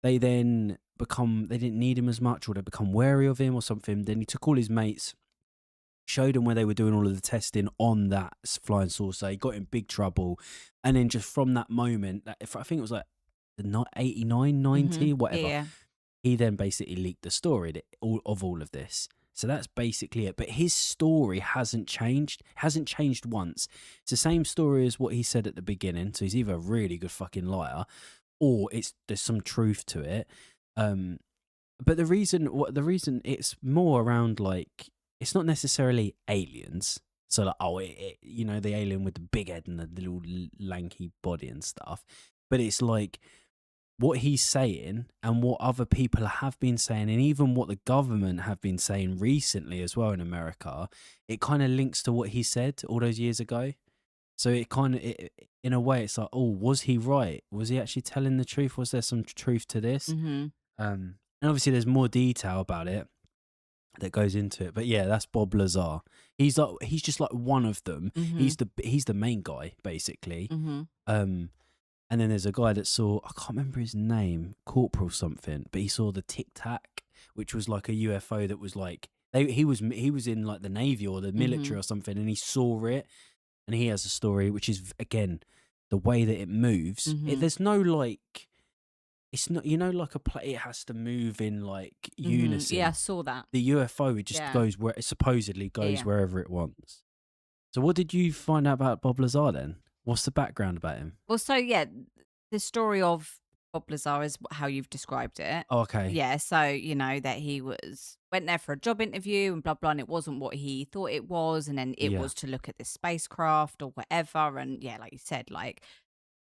They then they didn't need him as much, or they become wary of him or something. Then he took all his mates, showed them where they were doing all of the testing on that flying saucer. He got in big trouble. And then just from that moment, I think it was like the 89, 90, whatever. He then basically leaked the story of all of this. So that's basically it. But his story hasn't changed once. It's the same story as what he said at the beginning. So he's either a really good fucking liar, or there's some truth to it. But the reason it's more around, like, it's not necessarily aliens. So like, the alien with the big head and the little lanky body and stuff. But it's like, what he's saying and what other people have been saying, and even what the government have been saying recently as well in America, it kind of links to what he said all those years ago. So it kind of, in a way, it's like, oh, was he right? Was he actually telling the truth? Was there some truth to this? And obviously there's more detail about it that goes into it. But yeah, that's Bob Lazar. He's just like one of them. He's the main guy, basically. And then there's a guy that saw, I can't remember his name, Corporal something, but he saw the Tic Tac, which was like a UFO that was like, he was in like the Navy or the military or something, and he saw it, and he has a story, which is, again, the way that it moves. There's no like, it's not, like it has to move in like unison. Yeah, I saw that. The UFO, it just goes where it supposedly goes wherever it wants. So what did you find out about Bob Lazar then? What's the background about him? Well, so yeah, the story of Bob Lazar is how you've described it. Oh, okay. Yeah, so that he went there for a job interview and blah blah, and it wasn't what he thought it was, and then it was to look at this spacecraft or whatever, and like you said, like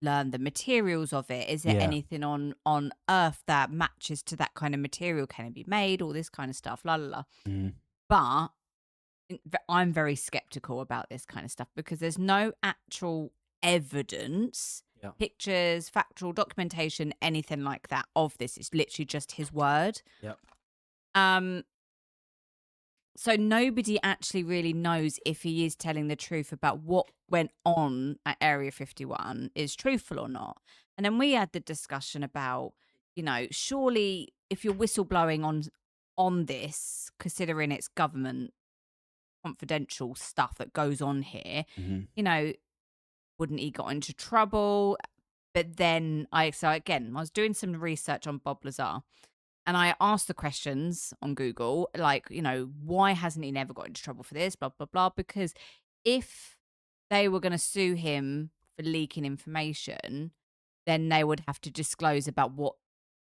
learn the materials of it. Is there anything on Earth that matches to that kind of material? Can it be made? All this kind of stuff. La la la. But I'm very skeptical about this kind of stuff because there's no actual evidence, pictures, factual documentation, anything like that of this. It's literally just his word. So nobody actually really knows if he is telling the truth about what went on at Area 51 is truthful or not. And then we had the discussion about, surely if you're whistleblowing on this, considering it's government confidential stuff that goes on here, wouldn't he got into trouble? But then I was doing some research on Bob Lazar, and I asked the questions on Google, like, why hasn't he never got into trouble for this? Blah, blah, blah. Because if they were going to sue him for leaking information, then they would have to disclose about what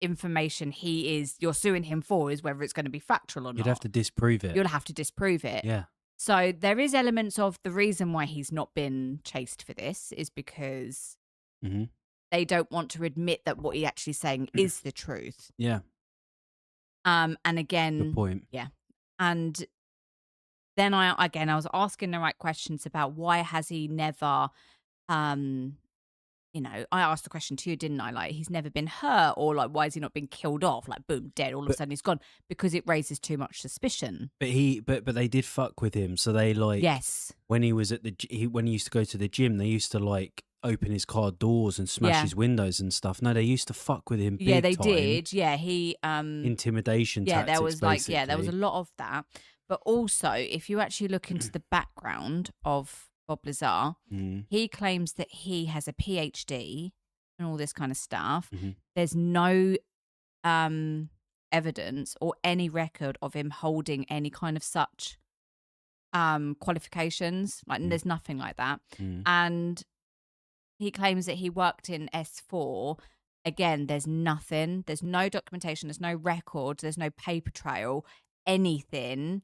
information you're suing him for, is whether it's going to be factual or You'd have not. to disprove it. You'll have to disprove it. Yeah. So there is elements of the reason why he's not been chased for this is because Mm-hmm. they don't want to admit that what he's actually saying is the truth. Yeah. And Good again, point. yeah. And then I was asking the right questions about why has he never, you know, I asked the question to you, didn't I? Like, he's never been hurt, or like, why has he not been killed off? Like, boom, dead. All of a But sudden he's gone, because it raises too much suspicion. but they did fuck with him. So they like Yes. when he was at when he used to go to the gym, they used to like open his car doors and smash Yeah. his windows and stuff. No, they used to fuck with him. Yeah, Big they time. did. Yeah, he Intimidation. yeah, tactics, there was like there was a basically. lot of that. But also, if you actually look into the background of Bob Lazar, Mm, he claims that he has a PhD and all this kind of stuff. mhm. There's no evidence or any record of him holding any kind of such qualifications. Like, Mm. there's nothing like that. Mm. And he claims that he worked in S4. Again, there's nothing. There's no documentation. There's no records. There's no paper trail, anything,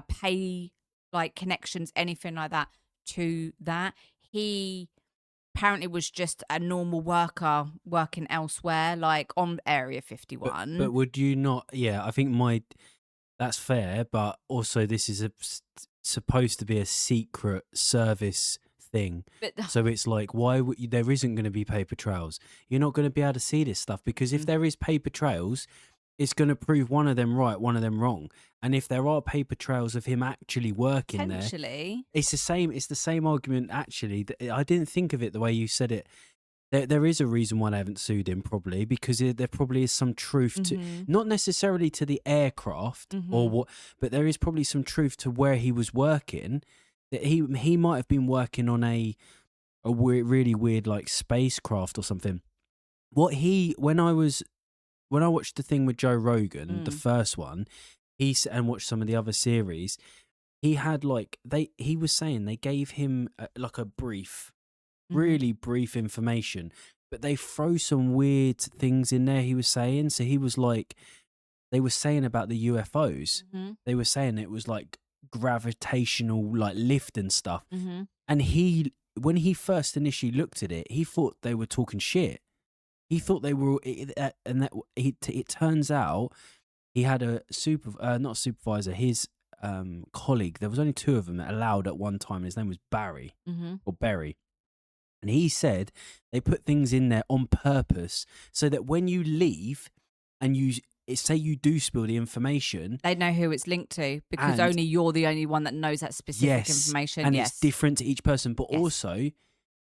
pay, like, connections, anything like that to that. He apparently was just a normal worker working elsewhere, like on Area 51. But would you not? Yeah, I think that's fair. But also, this is supposed to be a secret service thing. But So it's like, why would there isn't going to be paper trails? You're not going to be able to see this stuff because if there is paper trails, it's going to prove one of them right, one of them wrong. And if there are paper trails of him actually working there, potentially, it's the same. It's the same argument. Actually, I didn't think of it the way you said it. There is a reason why they haven't sued him, probably because there probably is some truth to, not necessarily to the aircraft or what, but there is probably some truth to where he was working. That he might have been working on a really weird like spacecraft or something. When I watched the thing with Joe Rogan, the first one, and watched some of the other series, he had like he was saying they gave him like a brief, really brief information, but they throw some weird things in there. He was saying, so he was like, they were saying about the UFOs. They were saying it was like gravitational like lift and stuff. And when he first initially looked at it, he thought they were talking shit. He thought they were, and that it turns out he had a not supervisor, his colleague. There was only two of them that allowed at one time. His name was Barry or Berry. And he said they put things in there on purpose so that when you leave and say you do spill the information, they know who it's linked to because only you're the only one that knows that specific information. And it's different to each person, but also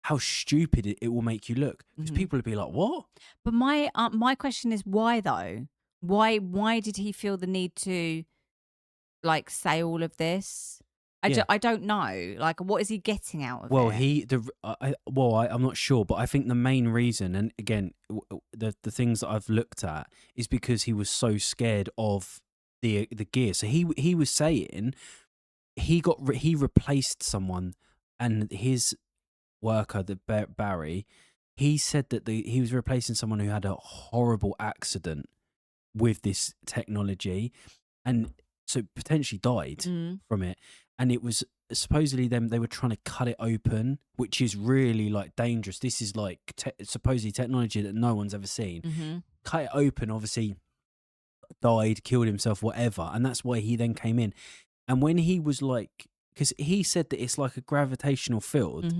how stupid it will make you look because people will be like, "What?" But my question is why though? Why did he feel the need to like say all of this? I don't know. Like, what is he getting out of it? I'm not sure, but I think the main reason, and again, the things that I've looked at, is because he was so scared of the gear. So he was saying he replaced someone, and his worker, Barry, he said that he was replacing someone who had a horrible accident with this technology, and so potentially died from it. And it was supposedly they were trying to cut it open, which is really like dangerous. This is like supposedly technology that no one's ever seen. Cut it open, obviously died, killed himself, whatever. And that's why he then came in. And when he was like, because he said that it's like a gravitational field,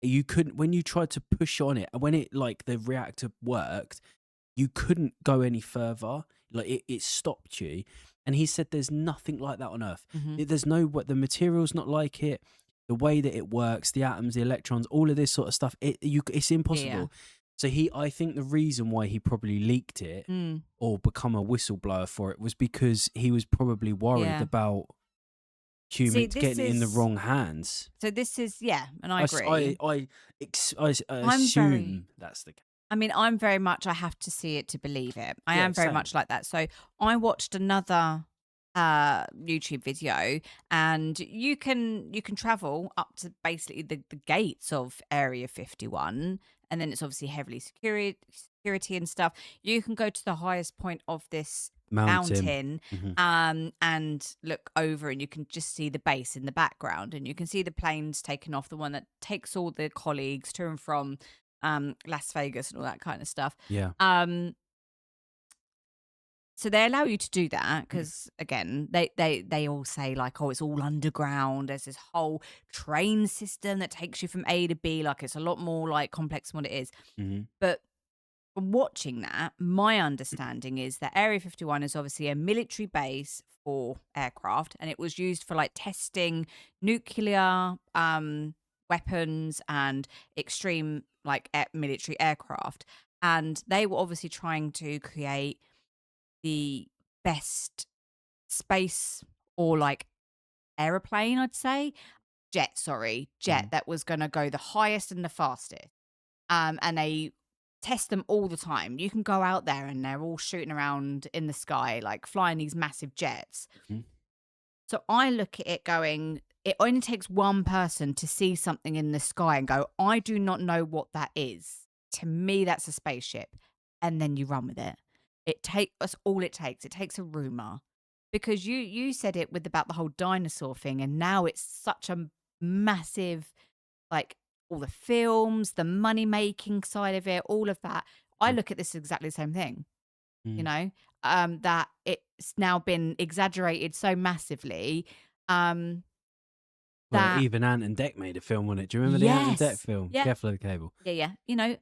you couldn't, when you tried to push on it, when it like the reactor worked, you couldn't go any further. Like it stopped you. And he said there's nothing like that on Earth. There's the material's not like it. The way that it works, the atoms, the electrons, all of this sort of stuff, it's impossible. Yeah. So I think the reason why he probably leaked it or become a whistleblower for it was because he was probably worried about humans getting it in the wrong hands. So this is, and I agree. I assume that's the case. I mean, I'm very much, I have to see it to believe it. I am very much like that. So I watched another YouTube video, and you can travel up to basically the gates of Area 51, and then it's obviously heavily security and stuff. You can go to the highest point of this Mountain. mountain, Hmm. and look over, and you can just see the base in the background, and you can see the planes taking off, the one that takes all the colleagues to and from Las Vegas and all that kind of stuff. Yeah. Um, so they allow you to do that because, again, they all say like, oh, it's all underground. There's this whole train system that takes you from A to B. Like, it's a lot more like complex than what it is. Hmm. But from watching that, my understanding is that Area 51 is obviously a military base for aircraft, and it was used for like testing nuclear weapons and extreme like military aircraft. And they were obviously trying to create the best space, or like aeroplane, I'd say. Jet Mm. that was going to go the highest and the fastest. And they test them all the time. You can go out there and they're all shooting around in the sky, like flying these massive jets. Mhm. So I look at it going, it only takes one person to see something in the sky and go, I do not know what that is. To me, that's a spaceship. And then you run with it. That's all it takes. It takes a rumor. Because you said it with about the whole dinosaur thing, and now it's such a massive, like, all the films, the money making side of it, all of that. I Mm. look at this exactly the same thing, you Mm. know, that it's now been exaggerated so massively, um, Well, that even Ant and Dec made a film on it. Do you remember the Ant and Dec yes, film? yeah, Careful of the Cable. yeah, yeah,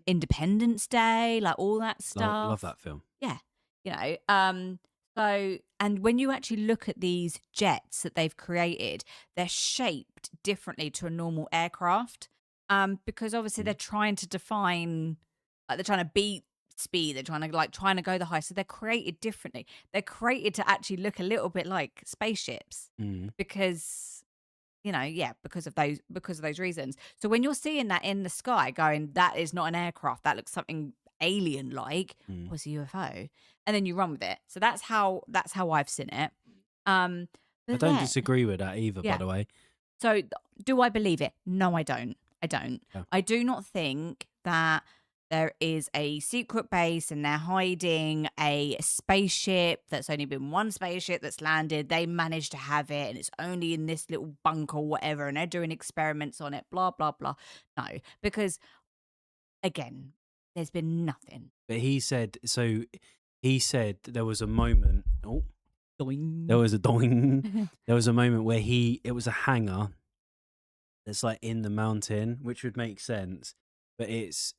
Independence Day, like all that Love stuff. that film. Yeah, so, and when you actually look at these jets that they've created, they're shaped differently to a normal aircraft, because obviously they're Mm. trying to define, like they're trying to beat speed, they're trying to go the high, so they're created differently. They're created to actually look a little bit like spaceships Mm. because yeah, because of those reasons. So when you're seeing that in the sky, going, that is not an aircraft, that looks something alien like, Mm. was a UFO, and then you run with it. So that's how I've seen it. I But don't then disagree with that either, by yeah. the way. So do I believe it? No, I don't. I don't. Yeah. I do not think that there is a secret base and they're hiding a spaceship that's only been one spaceship that's landed. They managed to have it and it's only in this little bunker or whatever, and they're doing experiments on it, blah, blah, blah. No, because again, there's been nothing. But he said there was a moment. Oh, there Doing. was a doing. There was a moment where it was a hangar that's like in the mountain, which would make sense. But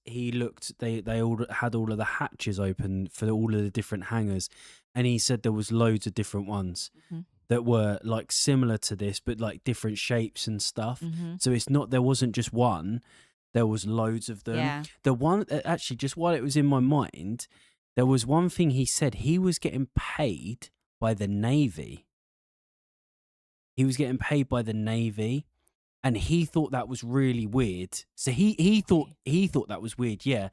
he looked, they all had all of the hatches open for all of the different hangars. And he said there was loads of different ones Mhm, that were like similar to this, but like different shapes and stuff. mhm. So there wasn't just one, there was loads of them. Yeah. The one, actually, just while it was in my mind, there was one thing he said. He was getting paid by the Navy. He was getting paid by the Navy, and he thought that was really weird. So Why? he thought that was weird, yeah.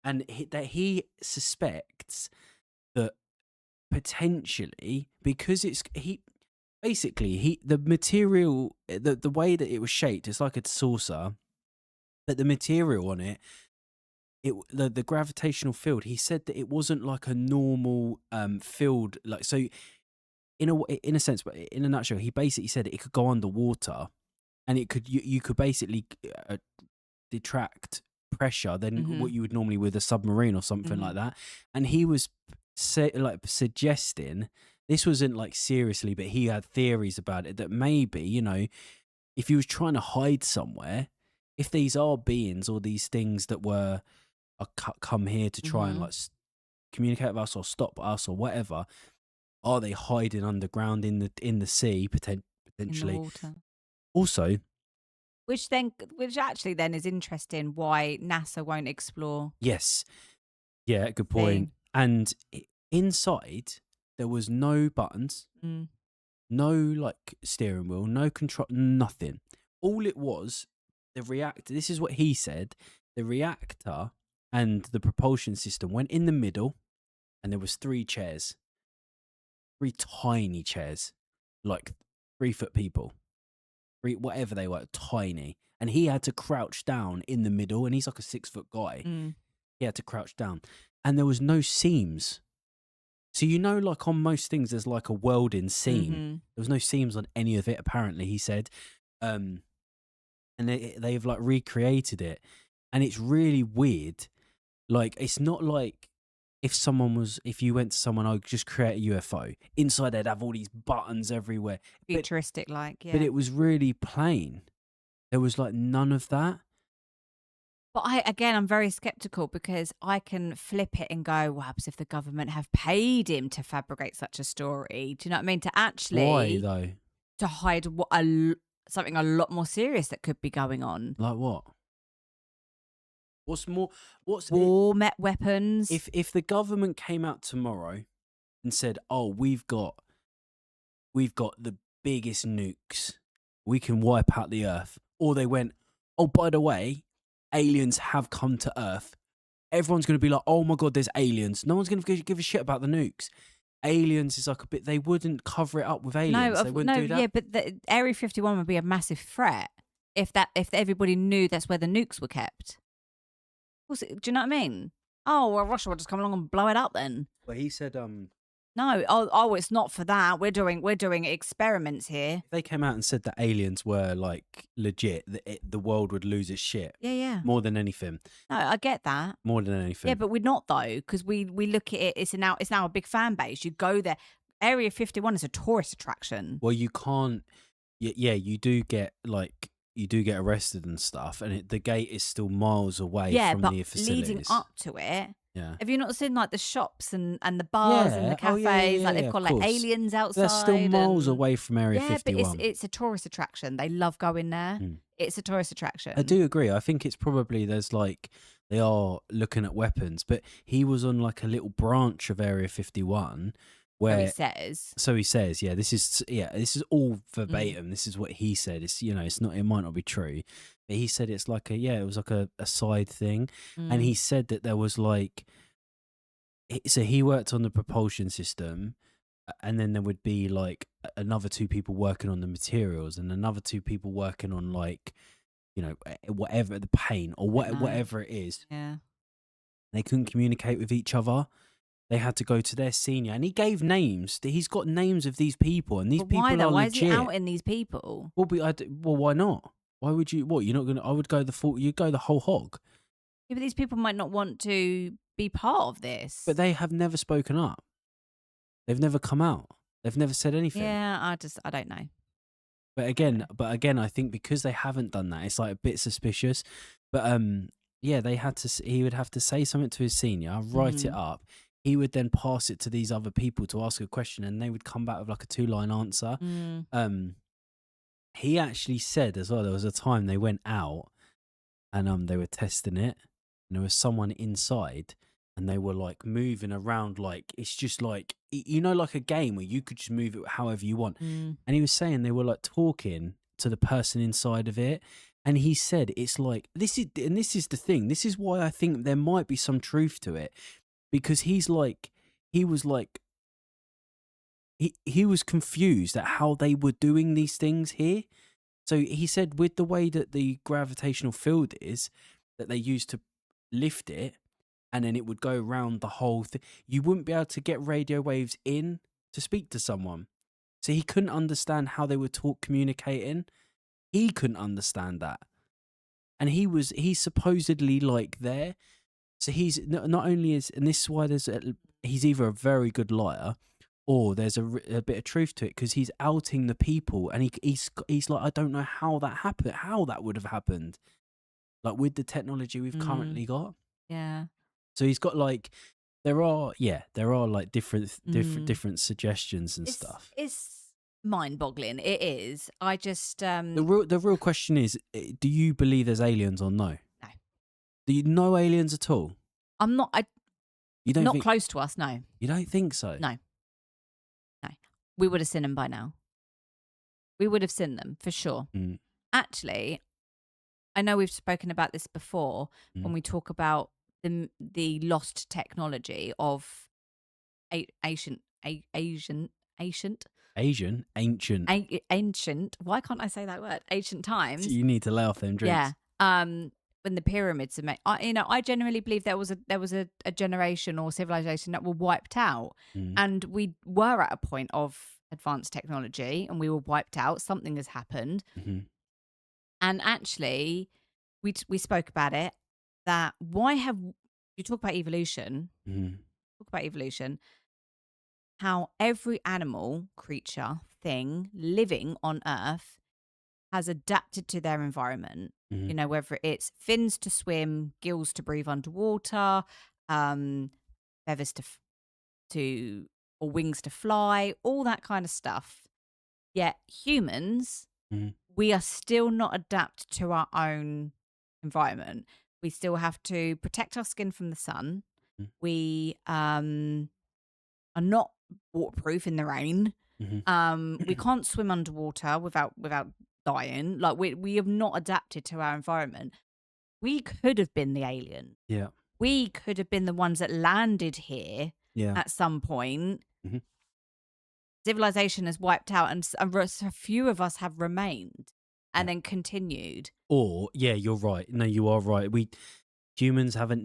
And that he suspects that potentially, because he basically the material, the way that it was shaped, it's like a saucer, but the material on it, the gravitational field, he said that it wasn't like a normal field, like, so in a sense, but in a nutshell, he basically said it could go underwater, and it could, you could basically detract pressure than Mhm, what you would normally with a submarine or something like mhm, that. And he was suggesting, this wasn't like seriously, but he had theories about it, that maybe, if he was trying to hide somewhere, if these are beings or these things that are come here to try and mhm. like communicate with us or stop us or whatever, are they hiding underground in the sea In the potentially? water. Also, Which actually then is interesting why NASA won't explore yes, yeah, good the point. And inside there was no buttons, mm, no like steering wheel, no control, nothing. All it was, the reactor. This is what he said. The reactor and the propulsion system went in the middle, and there was three chairs. three tiny chairs, like 3 foot people, whatever they were, tiny. And he had to crouch down in the middle, and he's like a 6 foot guy. Mm. He had to crouch down, and there was no seams. So like on most things, there's like a welding seam. Mm-hmm. There was no seams on any of it. Apparently, he said, and they've like recreated it, and it's really weird. Like, it's not like if you went to someone, I'd just create a UFO. Inside, they'd have all these buttons everywhere. Futuristic, like, yeah. But it was really plain. There was like none of that. But I'm very skeptical because I can flip it and go, what happens if the government have paid him to fabricate such a story? Do you know what I mean? To actually, Why though? To hide something a lot more serious that could be going on. Like what? What's more? What's war weapons? If the government came out tomorrow and said, "Oh, we've got the biggest nukes, we can wipe out the Earth," or they went, "Oh, by the way, aliens have come to Earth," everyone's going to be like, "Oh my god, there's aliens." No one's going to give a shit about the nukes. Aliens is like a bit. They wouldn't cover it up with aliens. They wouldn't do that. Yeah, but the Area 51 would be a massive threat if everybody knew that's where the nukes were kept. Do you know what I mean? Oh, well, Russia will just come along and blow it up then. Well, he said, no, it's not for that. We're doing experiments here. If they came out and said that aliens were like legit, the world would lose its shit. Yeah. More than anything. No, I get that. More than anything. Yeah, but we're not though, because we look at it. It's now a big fan base. You go there. Area 51 is a tourist attraction. Well, you can't. Yeah, you do get arrested and stuff, and the gate is still miles away from the facilities. Leading up to it. Yeah. Have you not seen like the shops and the bars and the cafes? Like they've got like aliens outside. They're still miles away from Area 51. Yeah, but it's a tourist attraction. They love going there. It's a tourist attraction. I do agree. I think it's probably there's like they are looking at weapons, but he was on like a little branch of Area 51 where So he says, yeah, this is all verbatim. This is what he said. It's it's not. It might not be true, but he said it's like it was like a side thing, and he said that there was like. So he worked on the propulsion system, and then there would be like another 2 people working on the materials, and another 2 people working on like, whatever the paint or whatever it is. Yeah, they couldn't communicate with each other. They had to go to their senior, and he gave names. He's got names of these people, and these people are legit. Why is he outing these people? Well, why not? Why would you? What, you're not gonna? I would go you'd go the whole hog. Yeah, but these people might not want to be part of this. But they have never spoken up. They've never come out. They've never said anything. Yeah, I don't know. But again, I think because they haven't done that, it's like a bit suspicious. But yeah, he would have to say something to his senior, write it up. He would then pass it to these other people to ask a question, and they would come back with like a 2-line answer. He actually said as well, there was a time they went out and they were testing it, and there was someone inside, and they were like moving around like it's just like like a game where you could just move it however you want. And he was saying they were like talking to the person inside of it, and he said it's like this is the thing. This is why I think there might be some truth to it, because he was confused at how they were doing these things here. So he said with the way that the gravitational field is that they used to lift it, and then it would go around the whole thing, you wouldn't be able to get radio waves in to speak to someone. So he couldn't understand how they were communicating. He couldn't understand that. And he's supposedly like there. So he's not only and this is why he's either a very good liar, or there's a bit of truth to it, because he's outing the people, and he's like, I don't know how that happened, how that would have happened, like with the technology we've currently got. Yeah. So he's got like there are like different suggestions and stuff. It's mind-boggling. It is. I just the real question is, do you believe there's aliens or no? No. Do you know aliens at all? I'm not. You don't not think, close to us. No. You don't think so? No. We would have seen them by now. We would have seen them for sure. Actually, I know we've spoken about this before when we talk about the lost technology of Asian ancient, Asian, ancient. ancient. Why can't I say that word? Ancient times. You need to lay off them Yeah. drinks. When the pyramids are made, I genuinely believe there was a generation or civilization that were wiped out, Mm, and we were at a point of advanced technology, and we were wiped out. Something has happened, hmm and actually, we spoke about it. That why have you talk about evolution? hmm Talk about evolution. How every animal, creature, thing living on Earth has adapted to their environment. hmm Whether it's fins to swim, gills to breathe underwater, um, feathers to or wings to fly, all that kind of stuff. Yet humans, hmm we are still not adapt to our own environment. We still have to protect our skin from the sun. We are not waterproof in the rain. hmm We can't swim underwater without dying. Like we have not adapted to our environment. We could have been the alien. Yeah. We could have been the ones that landed here Yeah. at some point. hmm Civilization has wiped out, and a few of us have remained Yeah. and then continued. Or yeah, you're right. No, you are right. We humans haven't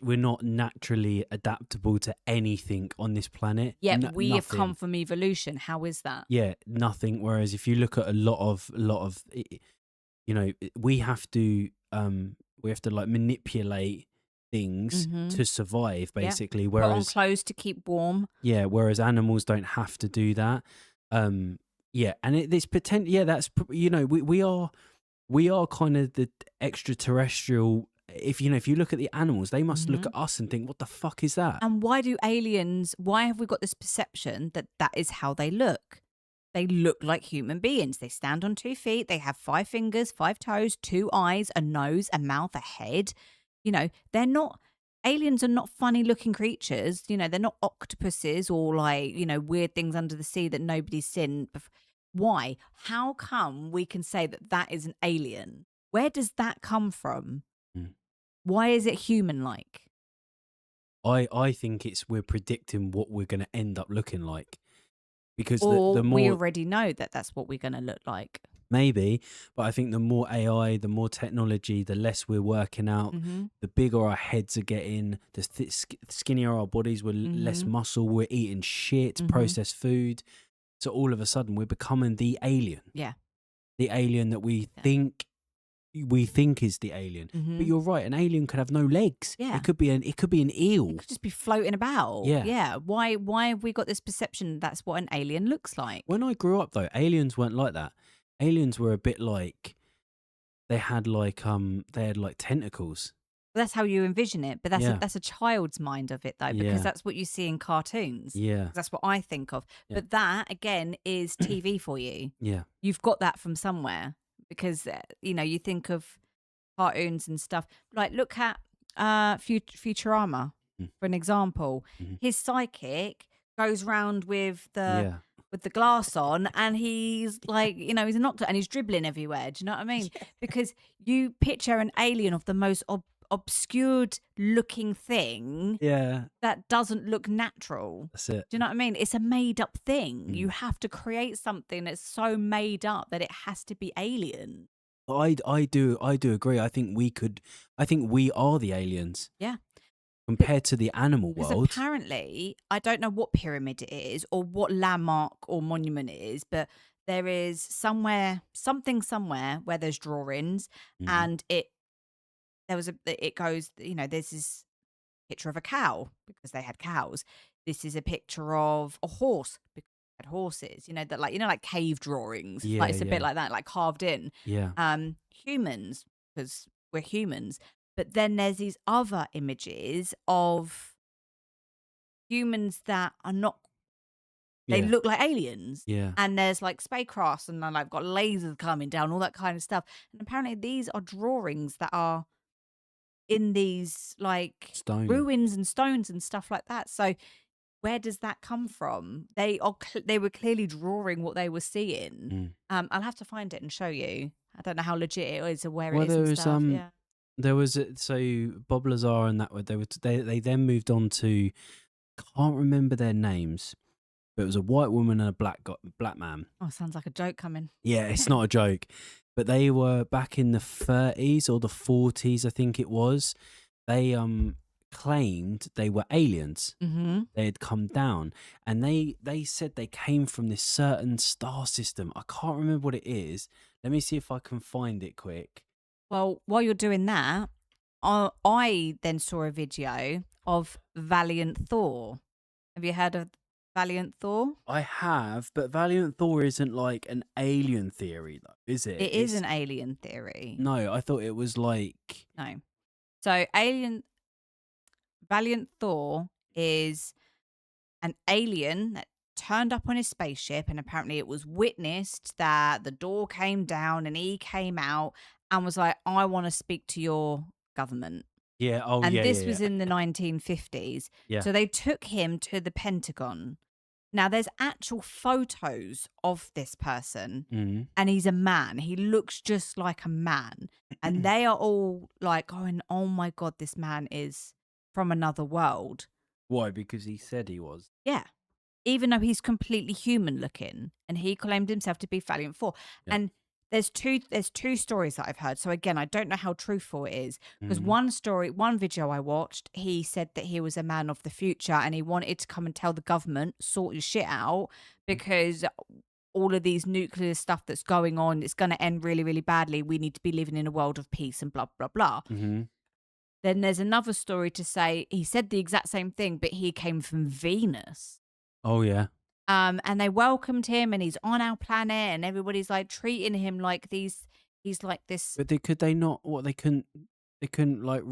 we're not naturally adaptable to anything on this planet. Yet we have Nothing. come from evolution. How is that? Yeah, nothing. Whereas if you look at a lot of we have to like manipulate things Mm-hmm. to survive Yeah. basically. Put on Whereas clothes to keep warm. yeah, whereas animals don't have to do that. Yeah, and this potential. Yeah, that's we are kind of the extraterrestrial. If you look at the animals, they must look Mm-hmm. at us and think, "What the fuck is that?" And why have we got this perception that that is how they look? They look like human beings. They stand on 2 feet. They have 5 fingers, 5 toes, 2 eyes, a nose, a mouth, a head. They're not, aliens are not funny looking creatures. They're not octopuses or like, weird things under the sea that nobody's seen. Why? How come we can say that that is an alien? Where does that come from? Mm. Why is it human like? I think we're predicting what we're going to end up looking like because Or the we more already know that that's what we're going to look like. maybe, but I think the more AI, the more technology, the less we're working out, Mhm. the bigger our heads are getting, the skinnier our bodies, we're less Mhm. muscle, we're eating shit, Mhm. processed food. So all of a sudden we're becoming the alien. Yeah. The alien that Yeah. we think is the alien. But Mhm. you're right, an alien could have no legs. Yeah. It could be an eel. It could just be floating about. Yeah. Yeah. Why have we got this perception that's what an alien looks like? When I grew up though, aliens weren't like that. Aliens were a bit like they had like tentacles. That's how you envision it, but Yeah. that's a child's mind of it though, Yeah. because that's what you see in cartoons. Yeah. That's what I think of. Yeah. But that again is TV for you. Yeah. You've got that from somewhere because you think of cartoons and stuff. Like look at Futurama Mm. for an example. Mhm. His psychic goes round with Yeah. the glass on, and he's like, he's an octo and he's dribbling everywhere. Do you know what I mean? Because you picture an alien of the most obscured looking thing Yeah. that doesn't look natural. That's it. Do you know what I mean? It's a made up thing. You Mm. have to create something that's so made up that it has to be alien. I do agree. I think we are the aliens Yeah. compared to the animal Because world. apparently, I don't know what pyramid it is or what landmark or monument it is, but there is somewhere where there's drawings, Mhm. and it goes, there's this picture of a cow because they had cows. This is a picture of a horse because they had horses. That like cave drawings. Yeah, Like it's a bit yeah. like that, like carved in. Yeah. Humans because we're humans, but then there's these other images of humans that are not. They Yeah. look like aliens. Yeah. And there's like spacecrafts and then I've got lasers coming down, all that kind of stuff. And apparently these are drawings that are in these like Stone. ruins and stones and stuff like that. So where does that come from? They were clearly drawing what they were seeing. Mm. I'll have to find it and show you. I don't know how legit it is or where Well, it is and stuff. Yeah. there was so Bob Lazar and that they then moved on to, can't remember their names, but it was a white woman and a black man. Oh, sounds like a joke coming. Yeah, it's not a joke. But they were back in the 30s or the 40s, I think it was. They claimed they were aliens. Mm-hmm. They had come down, and they said they came from this certain star system. I can't remember what it is. Let me see if I can find it quick. Well, while you're doing that, I then saw a video of Valiant Thor. Have you heard of Valiant Thor? I have, but Valiant Thor isn't like an alien theory, though, is it? It is an alien theory. No, I thought it was like. No. So Valiant Thor is an alien that turned up on his spaceship, and apparently it was witnessed that the door came down and he came out and was like, I want to speak to your government. Yeah. Oh, And yeah. this Yeah. was in the 1950s. Yeah. So they took him to the Pentagon. Now, there's actual photos of this person, Mhm. and he's a man. He looks just like a man. And they are all like going, oh my God, this man is from another world. Why? Because he said he was. Yeah. Even though he's completely human looking, and he claimed himself to be Valiant Four. Yeah. And there's two stories that I've heard. So again, I don't know how truthful it is, because Mhm. one video I watched, he said that he was a man of the future and he wanted to come and tell the government, sort your shit out, because all of these nuclear stuff that's going on, it's going to end really, really badly. We need to be living in a world of peace and blah, blah, blah. Mhm. Then there's another story to say he said the exact same thing, but he came from Venus. Oh, yeah. And they welcomed him, and he's on our planet, and everybody's like treating him like he's like this. But could they not? What they couldn't? They couldn't like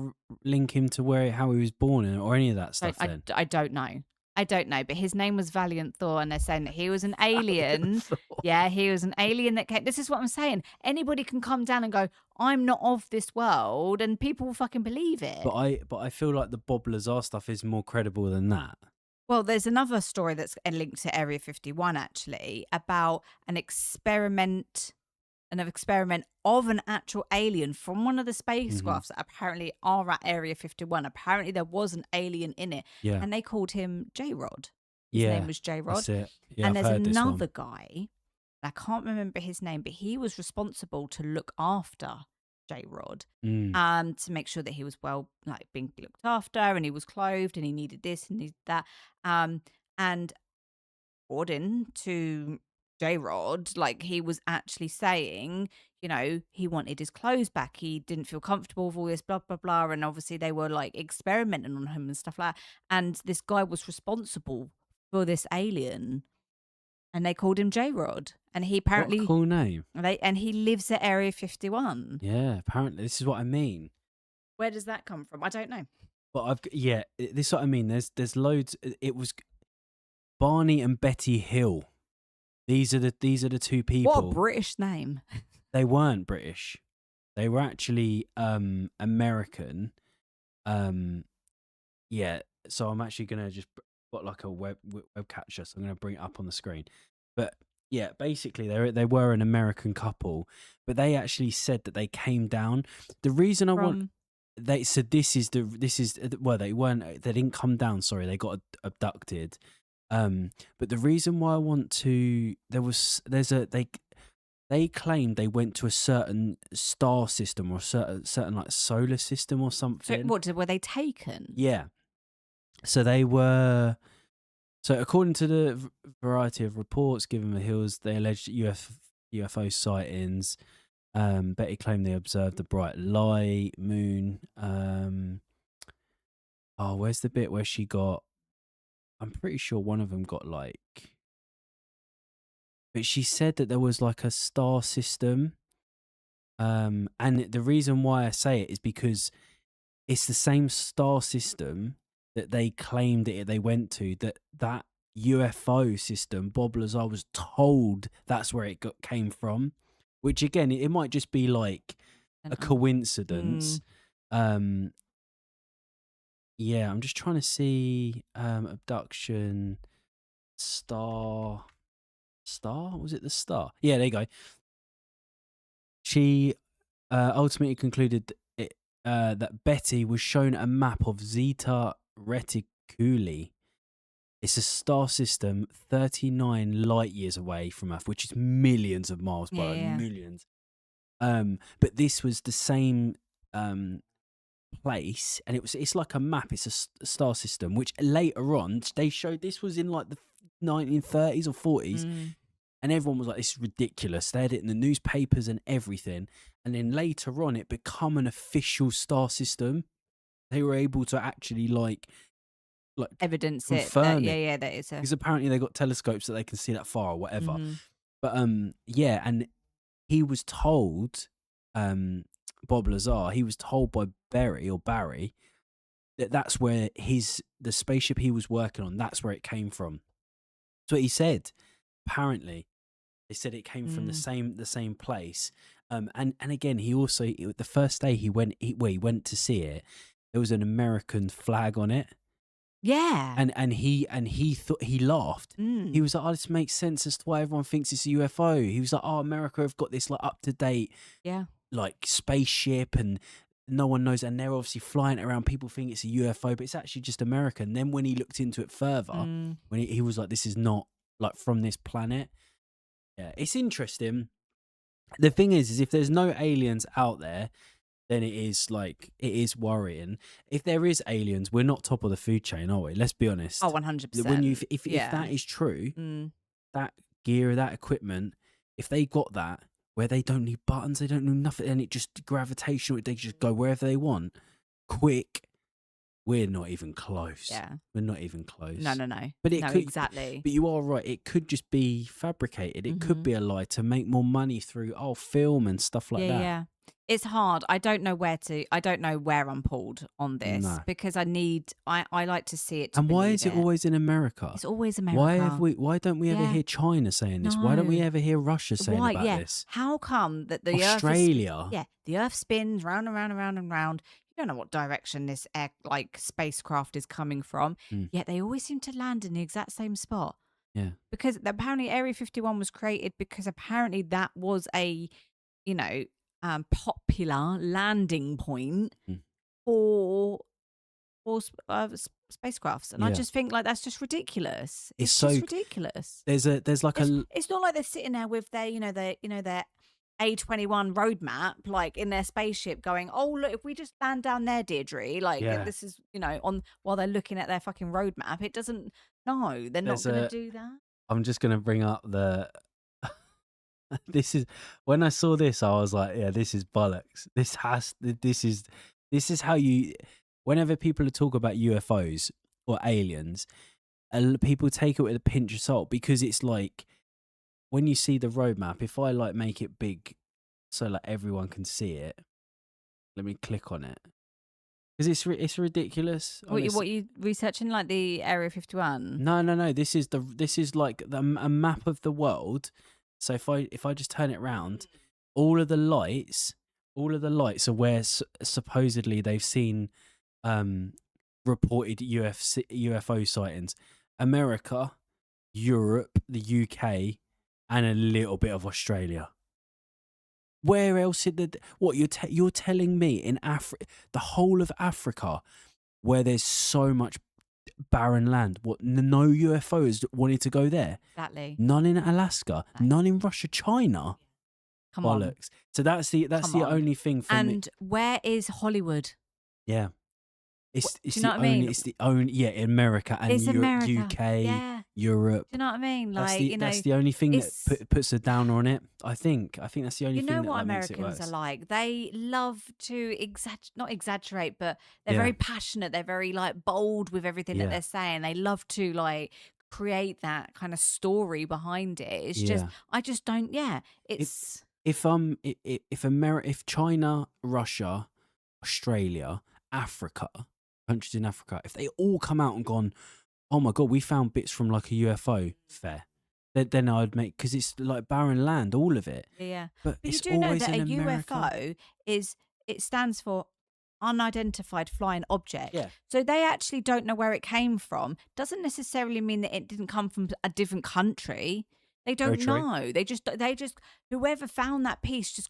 link him to how he was born or any of that stuff. Then I don't know. I don't know, but his name was Valiant Thor, and they're saying that he was an alien. Yeah, he was an alien that came. This is what I'm saying. Anybody can come down and go, I'm not of this world, and people will fucking believe it. But I feel like the Bob Lazar stuff is more credible than that. Well, there's another story that's linked to Area 51, actually, about an experiment of an actual alien from one of the spacecrafts that apparently are at Area 51. Apparently there was an alien in it, Yeah. and they called him J-Rod. His Yeah. name was J-Rod. That's it. Yeah, And I've there's heard this one. another guy, I can't remember his name, but he was responsible to look after J-Rod, to make sure that he was being looked after, and he was clothed, and he needed this and needed that. And according to J-Rod, like, he was actually saying, he wanted his clothes back. He didn't feel comfortable with all this blah, blah, blah. And obviously they were like experimenting on him and stuff like that. And this guy was responsible for this alien, and they called him J-Rod. And he apparently, what a cool name. and he lives at Area 51. Yeah, apparently this is what I mean. Where does that come from? I don't know. But this is what I mean. There's loads. It was Barney and Betty Hill. These are the two people. What a British name. They weren't British. They were actually American. Yeah. So I'm actually gonna just got like a web catcher, so I'm gonna bring it up on the screen. But yeah, basically they were an American couple, but they actually said that they came down. The reason they said they didn't come down. Sorry, they got abducted. But the reason why I want to they claimed they went to a certain star system or certain like solar system or something. So were they taken? Yeah. So they were. So according to the variety of reports given by Hills, they alleged UFO sightings. Betty claimed they observed a bright light, moon. Where's the bit where she got? I'm pretty sure one of them got like. But she said that there was like a star system. And the reason why I say it is because it's the same star system that they claimed that they went to, that UFO system. Bob Lazar was told that's where it came from, which again, it might just be like a coincidence. Yeah, I'm just trying to see abduction star. Was it the star? Yeah, there you go. She ultimately concluded that Betty was shown a map of Zeta Reticuli, It's a star system 39 light years away from Earth, which is millions of miles, Yeah, bro, yeah. millions. But this was the same um place, and it's like a map. It's a star system, which later on they showed this was in like the 1930s or 40s, Mm. and everyone was like, "This is ridiculous." They had it in the newspapers and everything, and then later on, it become an official star system. They were able to actually like Evidence it that confirm it yeah, that it's a. because apparently they got telescopes that they can see that far or whatever. Mhm. But yeah, and he was told, Bob Lazar, he was told by Barry that that's where the spaceship he was working on, that's where it came from. That's what he said. Apparently, they said it came from the Mm. same place. And again, he also the first day he went to see it, there was an American flag on it, Yeah. and he thought he laughed. He Mm. was like, "Oh, this makes sense as to why everyone thinks it's a UFO." He was like, "Oh, America have got this like up to date Yeah. like spaceship and no one knows, and they're obviously flying it around. People think it's a UFO, but it's actually just American." Then when he looked into it further, Mm. when he was like, "This is not like from this planet." Yeah, it's interesting. The thing is if there's no aliens out there, then it is worrying. If there is aliens, we're not top of the food chain, are we? Let's be Oh, honest. When you 100%. if Yeah. that is true, Mm. that gear, that equipment, if they got that where they don't need buttons, they don't need nothing, and it just gravitational, they just go wherever they want, quick. We're not even close. Yeah. We're not even close. No, no, no. But it No, could, exactly. but you are right. It could just be fabricated. It could Mhm. be a lie to make more money through film and stuff like Yeah, that. yeah. It's hard. I don't know where I'm pulled on this No. because I like to see it to And why believe is it it. always in America? It's always Why America. don't we ever Yeah. hear China saying this? Why don't we No. ever hear Russia saying Why? about Yeah. this? How come that the Earth is? Australia. Yeah, the Earth spins round and round and round and round. You don't know what direction this spacecraft is coming from. Mm, Yet they always seem to land in the exact same spot yeah. because apparently Area 51 was created because apparently that was a you know popular landing point Mm, for spacecrafts, and I yeah. just think like that's just ridiculous. It's It's so just ridiculous. there's like a It's not like they're sitting there with their A21 roadmap, like in their spaceship, going, "Oh look, if we just land down there, Deirdre, like yeah. this is on while they're looking at their fucking roadmap." It doesn't. No, they're not There's going to a do that. I'm just gonna bring up the this is when I saw this, I was like, yeah, this is bollocks. This is how you. Whenever people talk about UFOs or aliens, people take it with a pinch of salt because it's like when you see the roadmap. If I like make it big so like everyone can see it, let me click on it because it's ridiculous. What you researching, like the Area 51? No. This is like a map of the world. So if I just turn it round, all of the lights, are where supposedly they've seen reported UFO sightings. America, Europe, the UK, and a little bit of Australia. Where else what you're telling me in Africa, the whole of Africa, where there's so much barren land, what no UFOs wanted to go there? Exactly. None in Alaska, No. none in Russia, China. Come on. Bollocks. So that's the Come on. only thing for me. And where is Hollywood? Yeah. Do you know what I mean? It's the only in America and It's America. UK, Yeah. Europe. Do you know what I mean? That's Like, that's the only thing that it's puts a downer on it. I think that's the only you thing know that what like, makes it Americans worse. are like. They love to not exaggerate, but they're Yeah. very passionate. They're very like bold with everything that Yeah. they're saying. They love to like create that kind of story behind it. It's just Yeah. I just don't. Yeah, it's If if China, Russia, Australia, Africa, countries in Africa, if they all come out and gone, oh my god, we found bits from like a UFO, fair. Then I'd make because it's like barren land, all of it. yeah. But But you it's do know always that in a America. UFO it stands for unidentified flying object. Yeah. So they actually don't know where it came from. Doesn't necessarily mean that it didn't come from a different country. They Very don't true. know. They just whoever found that piece just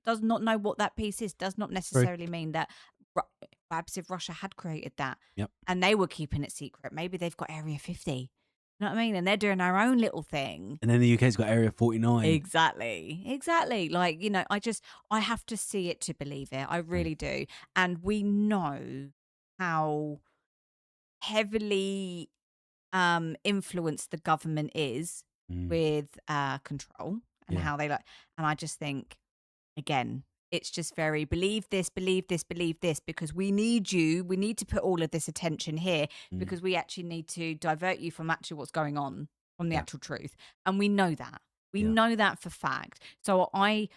does not know what that piece is. Does not necessarily mean that what happens if Russia had created that Yep. and they were keeping it secret? Maybe they've got Area 50. You know what I mean? And they're doing their own little thing. And then the UK's got Area 49. Exactly. Like, you know, I have to see it to believe it. I really do. And we know how heavily influenced the government is with control and how they like. And I just think, again, it's just very believe this, because we need you. We need to put all of this attention here because we actually need to divert you from actually what's going on, from the actual truth. And we know that. We know that for fact. So I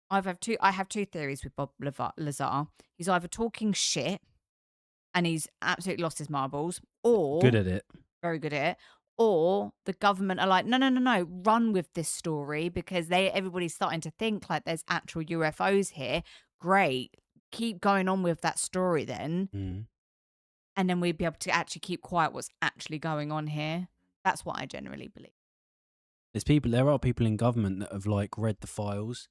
have two theories with Bob Lazar. He's either talking shit and he's absolutely lost his marbles, or good at it. Very good at it. Or the government are like, no, run with this story because everybody's starting to think like there's actual UFOs here. Great. Keep going on with that story then. And then we'd be able to actually keep quiet what's actually going on here. That's what I generally believe. There are people in government that have like read the files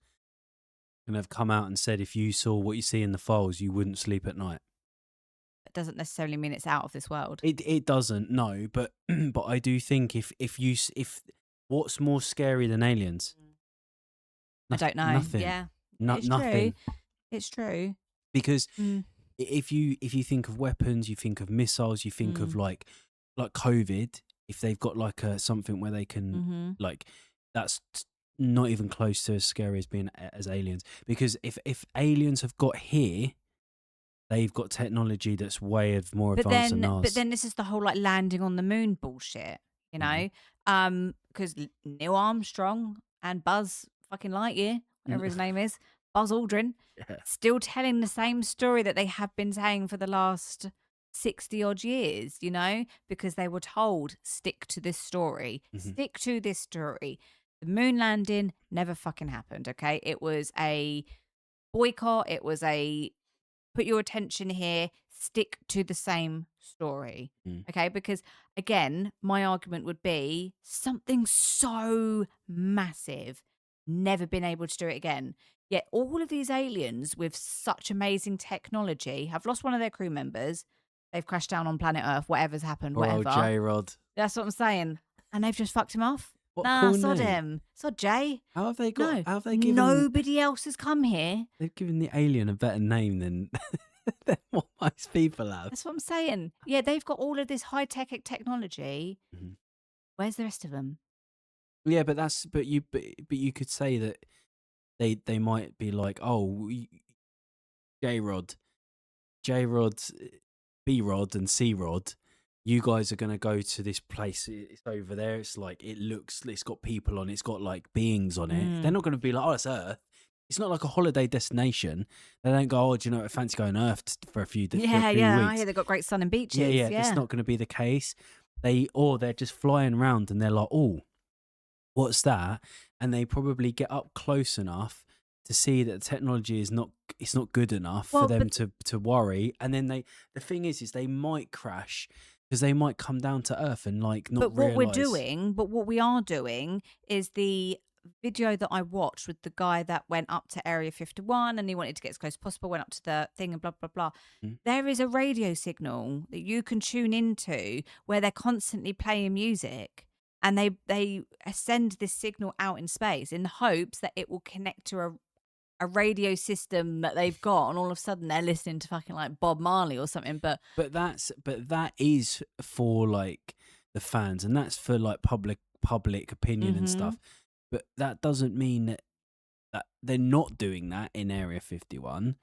and have come out and said if you saw what you see in the files, you wouldn't sleep at night. It doesn't necessarily mean it's out of this world. It doesn't, no, but I do think if what's more scary than aliens? I don't know. Nothing. Yeah, Nothing. True. It's true. Because if you think of weapons, you think of missiles, you think of like COVID. If they've got like something where they can like, that's not even close to as scary as being as aliens. Because if aliens have got here, they've got technology that's way more advanced than ours. But then this is the whole like landing on the moon bullshit, you know? Because Neil Armstrong and Buzz fucking Lightyear, whatever his name is, Buzz Aldrin, still telling the same story that they have been saying for the last 60 odd years, you know? Because they were told, stick to this story. Stick to this story. The moon landing never fucking happened, okay? It was a boycott. It was a put your attention here, stick to the same story. Okay? Because again, my argument would be something so massive, never been able to do it again. Yet all of these aliens with such amazing technology have lost one of their crew members. They've crashed down on planet Earth, whatever's happened, whatever. Oh, J-Rod. That's what I'm saying. And they've just fucked him off. What nah, cool sod name. him. Sod Jay. How have they got? No, how have they given? Nobody else has come here. They've given the alien a better name than what most people have. That's what I'm saying. Yeah, they've got all of this high-tech technology. Where's the rest of them? Yeah, but you could say that they might be like, oh, J-Rod, B-Rod, and C-Rod. You guys are going to go to this place. It's over there. It's like, it's got people on it. It's got like beings on it. They're not going to be like, oh, it's Earth. It's not like a holiday destination. They don't go, oh, do you know, I fancy going Earth for a few days. Yeah. Weeks. I hear they've got great sun and beaches. Yeah. That's not going to be the case. They're just flying around and they're like, oh, what's that? And they probably get up close enough to see that the technology is not good enough for them to worry. And then the thing is they might crash. Because they might come down to Earth and like not realise. What we are doing is the video that I watched with the guy that went up to Area 51 and he wanted to get as close as possible, went up to the thing and blah, blah, blah. There is a radio signal that you can tune into where they're constantly playing music and they send this signal out in space in the hopes that it will connect to a radio system that they've got, and all of a sudden they're listening to fucking like Bob Marley or something. But that is for like the fans, and that's for like public opinion and stuff. But that doesn't mean that they're not doing that in Area 51.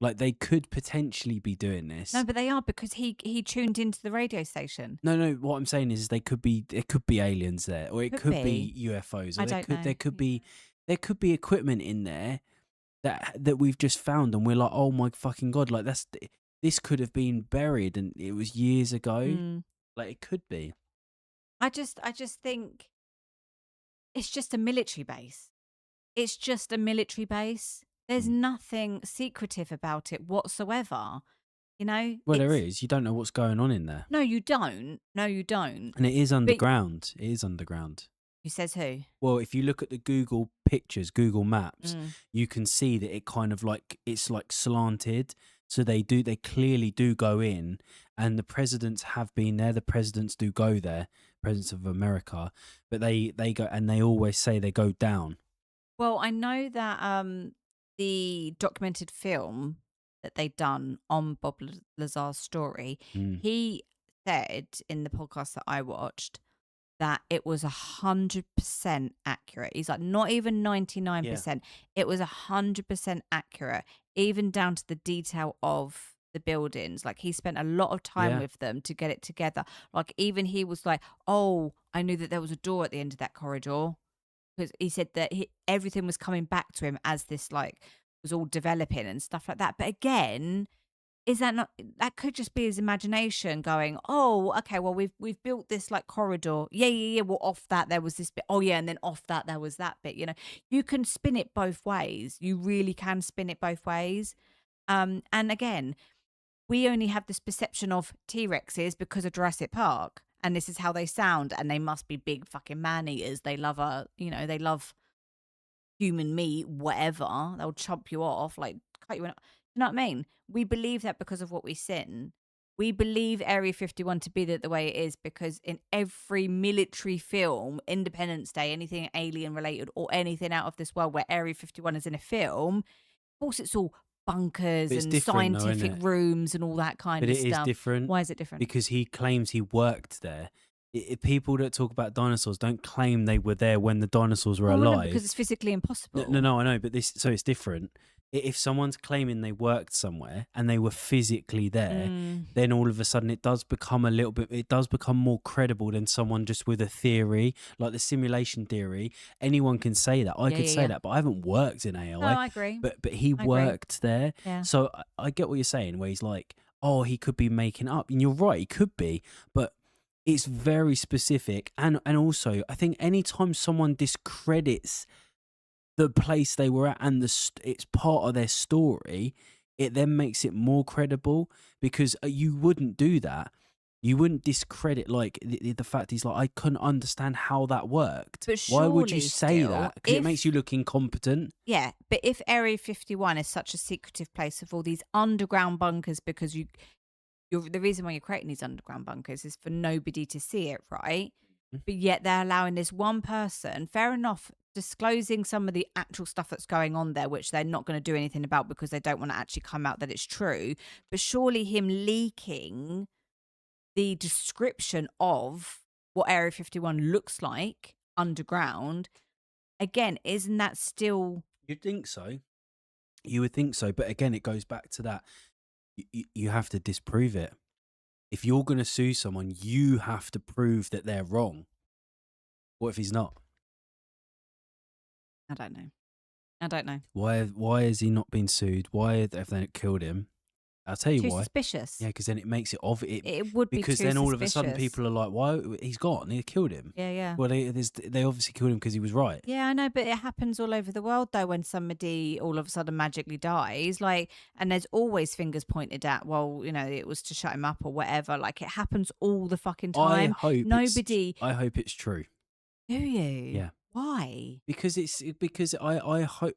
Like they could potentially be doing this. No, but they are, because he tuned into the radio station. No. What I'm saying is there could be aliens there, or it could be UFOs. Or there could be equipment in there that we've just found, and we're like, oh my fucking god, like this could have been buried and it was years ago. Like it could be. I just think it's just a military base. It's just a military base. There's nothing secretive about it whatsoever. You know? Well, there is. You don't know what's going on in there. No, you don't. And it is underground. It is underground. Who says who? Well, if you look at the Google pictures, Google Maps, you can see that it kind of like, it's like slanted. So they clearly do go in, and the presidents have been there. The presidents do go there, presidents of America, but they go, and they always say they go down. Well, I know that the documented film that they'd done on Bob Lazar's story, Mm. he said in the podcast that I watched that it was 100% accurate. He's like, not even 99%. It was 100% accurate, even down to the detail of the buildings. Like, he spent a lot of time Yeah. with them to get it together. Like, even he was like, oh, I knew that there was a door at the end of that corridor. Because he said that everything was coming back to him as this, like, was all developing and stuff like that. But again, is that not, that could just be his imagination going, oh, okay, well, we've built this like corridor. Yeah. Well, off that there was this bit. Oh yeah, and then off that there was that bit. You can spin it both ways. You really can spin it both ways. And again, we only have this perception of T-Rexes because of Jurassic Park, and this is how they sound, and they must be big fucking man-eaters. They love they love human meat, whatever. They'll chop you off, like cut you in. You know what I mean? We believe that because of what we've seen. We believe Area 51 to be the way it is because in every military film, Independence Day, anything alien related or anything out of this world where Area 51 is in a film, of course it's all bunkers But it's and different though, isn't scientific it? rooms and all that kind But of it is stuff. different Why is it different? because he claims he worked there. People that talk about dinosaurs don't claim they were there when the dinosaurs were Well, no, alive. because it's physically impossible. No, I know, but so it's different. If someone's claiming they worked somewhere and they were physically there, then all of a sudden it does become more credible than someone just with a theory, like the simulation theory. Anyone can say that. I could say that, but I haven't worked in AI. No, I agree. But he worked there. Yeah. So I get what you're saying, where he's like, oh, he could be making up. And you're right, he could be, but it's very specific. And also, I think anytime someone discredits the place they were at and it's part of their story, it then makes it more credible because you wouldn't do that. You wouldn't discredit like the fact he's like, I couldn't understand how that worked. But why would you surely say still, that? Because it makes you look incompetent. Yeah, but if Area 51 is such a secretive place of all these underground bunkers, because the reason why you're creating these underground bunkers is for nobody to see it, right? But yet they're allowing this one person, fair enough, disclosing some of the actual stuff that's going on there, which they're not going to do anything about because they don't want to actually come out that it's true. But surely him leaking the description of what Area 51 looks like underground, again, isn't that still... You'd think so. You would think so. But again, it goes back to that. You have to disprove it. If you're going to sue someone, you have to prove that they're wrong. What if he's not? I don't know. Why has he not been sued? Why have they not killed him? I'll tell you Too why. suspicious. Yeah, because then it makes it obvious. It would be because too then all of a suspicious. sudden people are like, "Why he's gone? They killed him." Yeah. Well, they obviously killed him because he was right. Yeah, I know, but it happens all over the world though when somebody all of a sudden magically dies. Like, and there's always fingers pointed at, well, it was to shut him up or whatever. Like, it happens all the fucking time. I hope it's true. Do you? Yeah. Why? Because I hope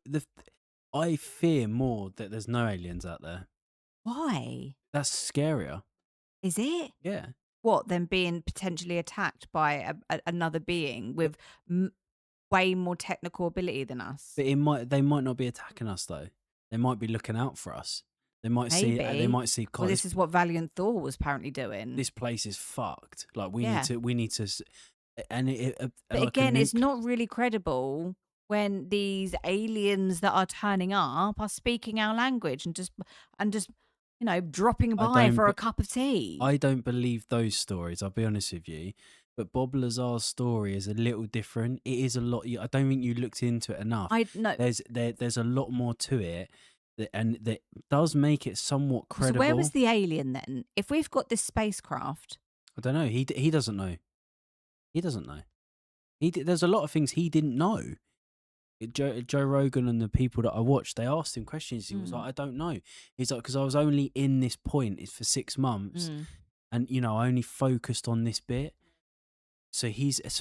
I fear more that there's no aliens out there. Why? That's scarier. Is it? Yeah. What, than being potentially attacked by another being with way more technical ability than us? But they might not be attacking us though. They might be looking out for us. They might see. They might see. Well, this is what Valiant Thor was apparently doing. This place is fucked. Like we need to. And but like again, it's not really credible when these aliens that are turning up are speaking our language and just dropping by for a cup of tea. I don't believe those stories, I'll be honest with you. But Bob Lazar's story is a little different. It is a lot. I don't think you looked into it enough. There's a lot more to it, that does make it somewhat credible. So where was the alien then? If we've got this spacecraft, I don't know. He doesn't know. He doesn't know. There's a lot of things he didn't know. Joe Rogan and the people that I watched, they asked him questions. He was like, I don't know. He's like, because I was only in this point for 6 months, and I only focused on this bit. So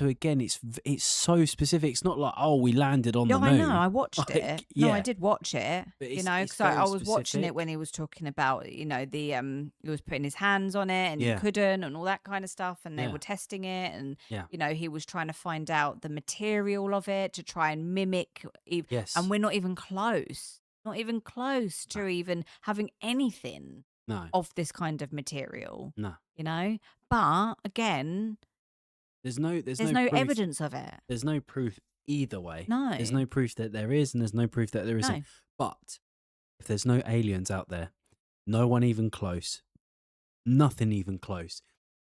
again, it's so specific. It's not like, oh, we landed on Yeah, the I know. moon. I watched Like, it. No, I yeah, did watch it. but You know, it's because I very was watching it when specific. he was talking about, the he was putting his hands on it and he Yeah, couldn't and all that kind of stuff, and they yeah, were testing it, and yeah. he was trying to find out the material of it to try and mimic, and Yes. we're not even close No. to even having anything No. of this kind of material. No. You know, but again, There's there's no no proof. evidence of it. There's no proof either way. There's No, no proof that there is, and there's no proof that there isn't. no. But if there's no aliens out there, no one even close, nothing even close,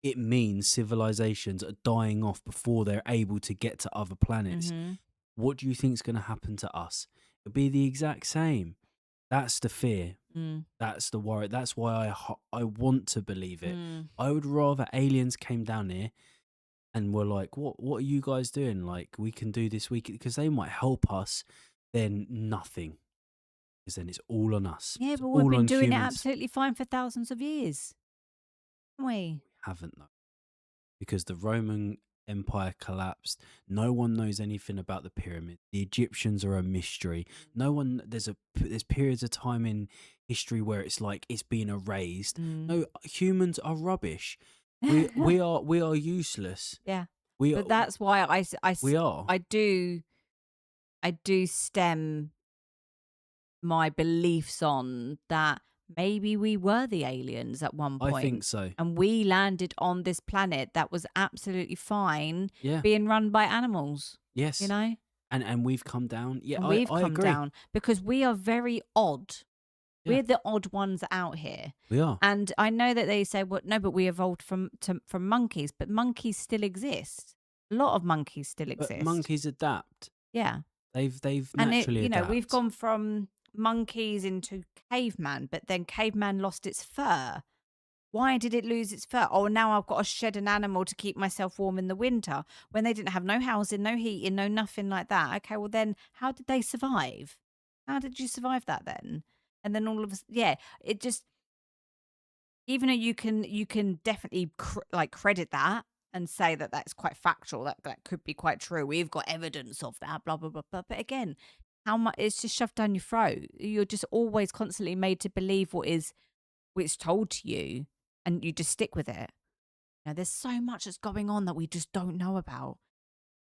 it means civilizations are dying off before they're able to get to other planets. Mm-hmm. What do you think's going to happen to us? It'll be the exact same. That's the fear. Mm, That's the worry. That's why I want to believe it. mm. I would rather aliens came down here and were like, what are you guys doing? Like, we can do this week because they might help us. Then nothing, because then it's all on us. Yeah, It's but we've all been on doing it humans. absolutely fine for thousands of years, haven't we? Haven't though, because the Roman Empire collapsed. No one knows anything about the pyramid. The Egyptians are a mystery. No one. There's periods of time in history where it's like it's been erased. Mm. No, humans are rubbish. We are useless. Yeah, We are but that's why we are. I do stem my beliefs on that maybe we were the aliens at one I think point, so. and we landed on this planet that was absolutely fine Yeah. being run by animals, you Yes. know? And we've come down. Yeah, And I we've I come agree. down because we are very odd. Yeah, We're the odd ones out here. we are. And I know that they say, well, no, but we evolved from monkeys, but monkeys still exist. A lot of monkeys still But exist. monkeys adapt. Yeah. They've And naturally we've adapt. gone from monkeys into caveman, but then caveman lost its fur. Why did it lose its fur? Oh, now I've got to shed an animal to keep myself warm in the winter when they didn't have no housing, no heating, no nothing like that. Okay, well then how did they survive? How did you survive that then? And then all of us, yeah, it just, even though you can definitely credit that and say that that's quite factual, that could be quite true. We've got evidence of that, blah blah blah. But again, how much it's just shoved down your throat. You're just always constantly made to believe what's told to you, and you just stick with it. Now, there's so much that's going on that we just don't know about.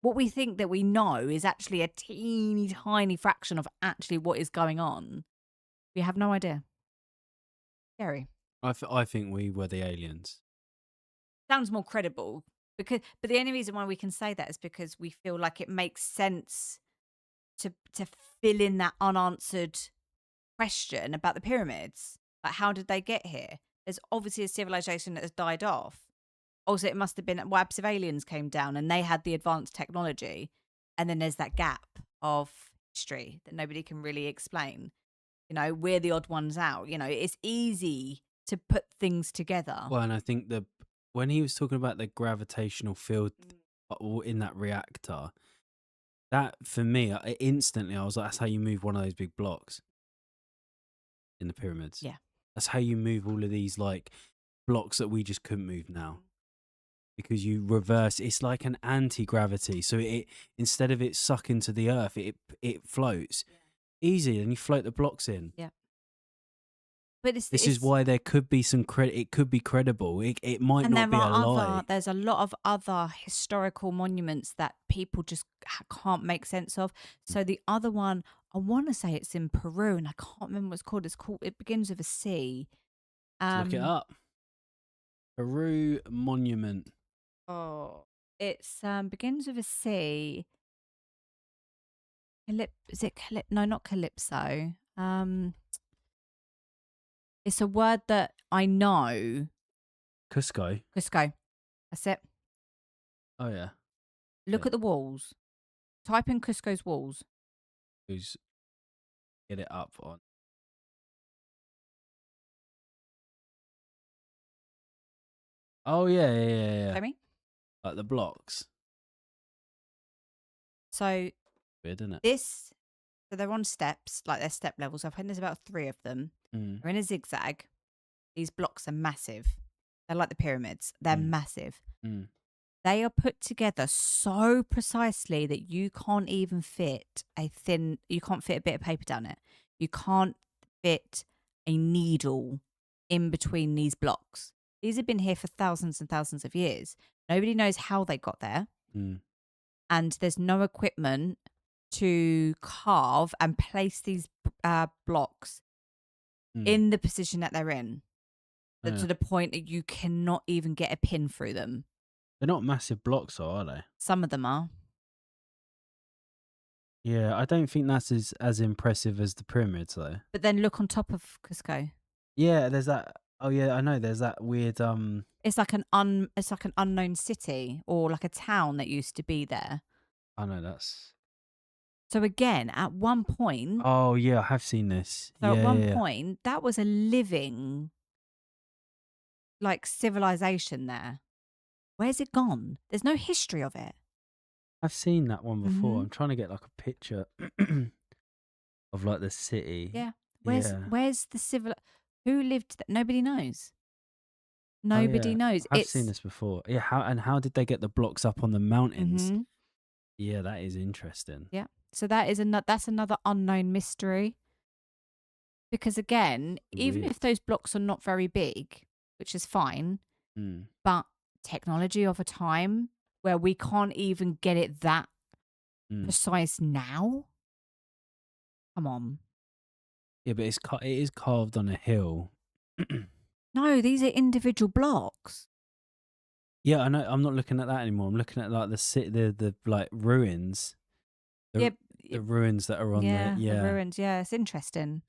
What we think that we know is actually a teeny tiny fraction of actually what is going on. We have no idea. Scary. I think we were the aliens. Sounds more credible but the only reason why we can say that is because we feel like it makes sense to fill in that unanswered question about the pyramids. Like, how did they get here? There's obviously a civilization that has died off. Also, it must have been webs of aliens came down and they had the advanced technology, and then there's that gap of history that nobody can really explain. We're the odd ones out. It's easy to put things together. Well, and I think when he was talking about the gravitational field in that reactor, that for me, instantly I was like, that's how you move one of those big blocks in the pyramids. Yeah. That's how you move all of these like blocks that we just couldn't move now. Because you reverse, it's like an anti-gravity. So it instead of it sucking to the earth, it floats. Easy, and you float the blocks in. Yeah. But This is why there could be some credit. It could be credible. It might not be a lie. There's a lot of other historical monuments that people just can't make sense of. So the other one, I want to say it's in Peru, and I can't remember what it's called. It begins with a C. Look it up. Peru monument. Oh, it's begins with a C. Is it No, not Calypso. It's a word that I know. Cusco. Cusco. That's it. Oh yeah. Look at the walls. Type in Cusco's walls. Who's get it up on? Oh yeah. Show me. Like the blocks. So Weird, isn't it? So they're on steps, like they're step levels. I think there's about 3 of them. They're in a zigzag. These blocks are massive. They're like the pyramids. They're massive. They are put together so precisely that you can't even you can't fit a bit of paper down it. You can't fit a needle in between these blocks. These have been here for thousands and thousands of years. Nobody knows how they got there. Mm. And there's no equipment to carve and place these blocks in the position that they're in. To the point that you cannot even get a pin through them. They're not massive blocks, though, are they? Some of them are. Yeah, I don't think that's as impressive as the pyramids, though. But then look on top of Cusco. Yeah, there's that. Oh yeah, I know. There's that weird. It's like an unknown city or like a town that used to be there. I know that's. So again, at one point. Oh yeah, I have seen this. So yeah, at one yeah. point, that was a living, like, civilization there. Where's it gone? There's no history of it. I've seen that one before. Mhm. I'm trying to get like a picture of like the city. Yeah. Yeah. Where's the who lived there? Nobody knows. Oh, Nobody yeah. knows. I've seen this before. Yeah. How did they get the blocks up on the mountains? Mhm. Yeah, that is interesting. Yeah. So that's another unknown mystery. Because again, even Weird. if those blocks are not very big, which is fine, but technology of a time where we can't even get it that precise now. Come on. Yeah, but it is carved on a hill. No, these are individual blocks. Yeah, I know. I'm not looking at that anymore. I'm looking at like the like ruins. The ruins that are on the the ruins. Yeah, it's interesting.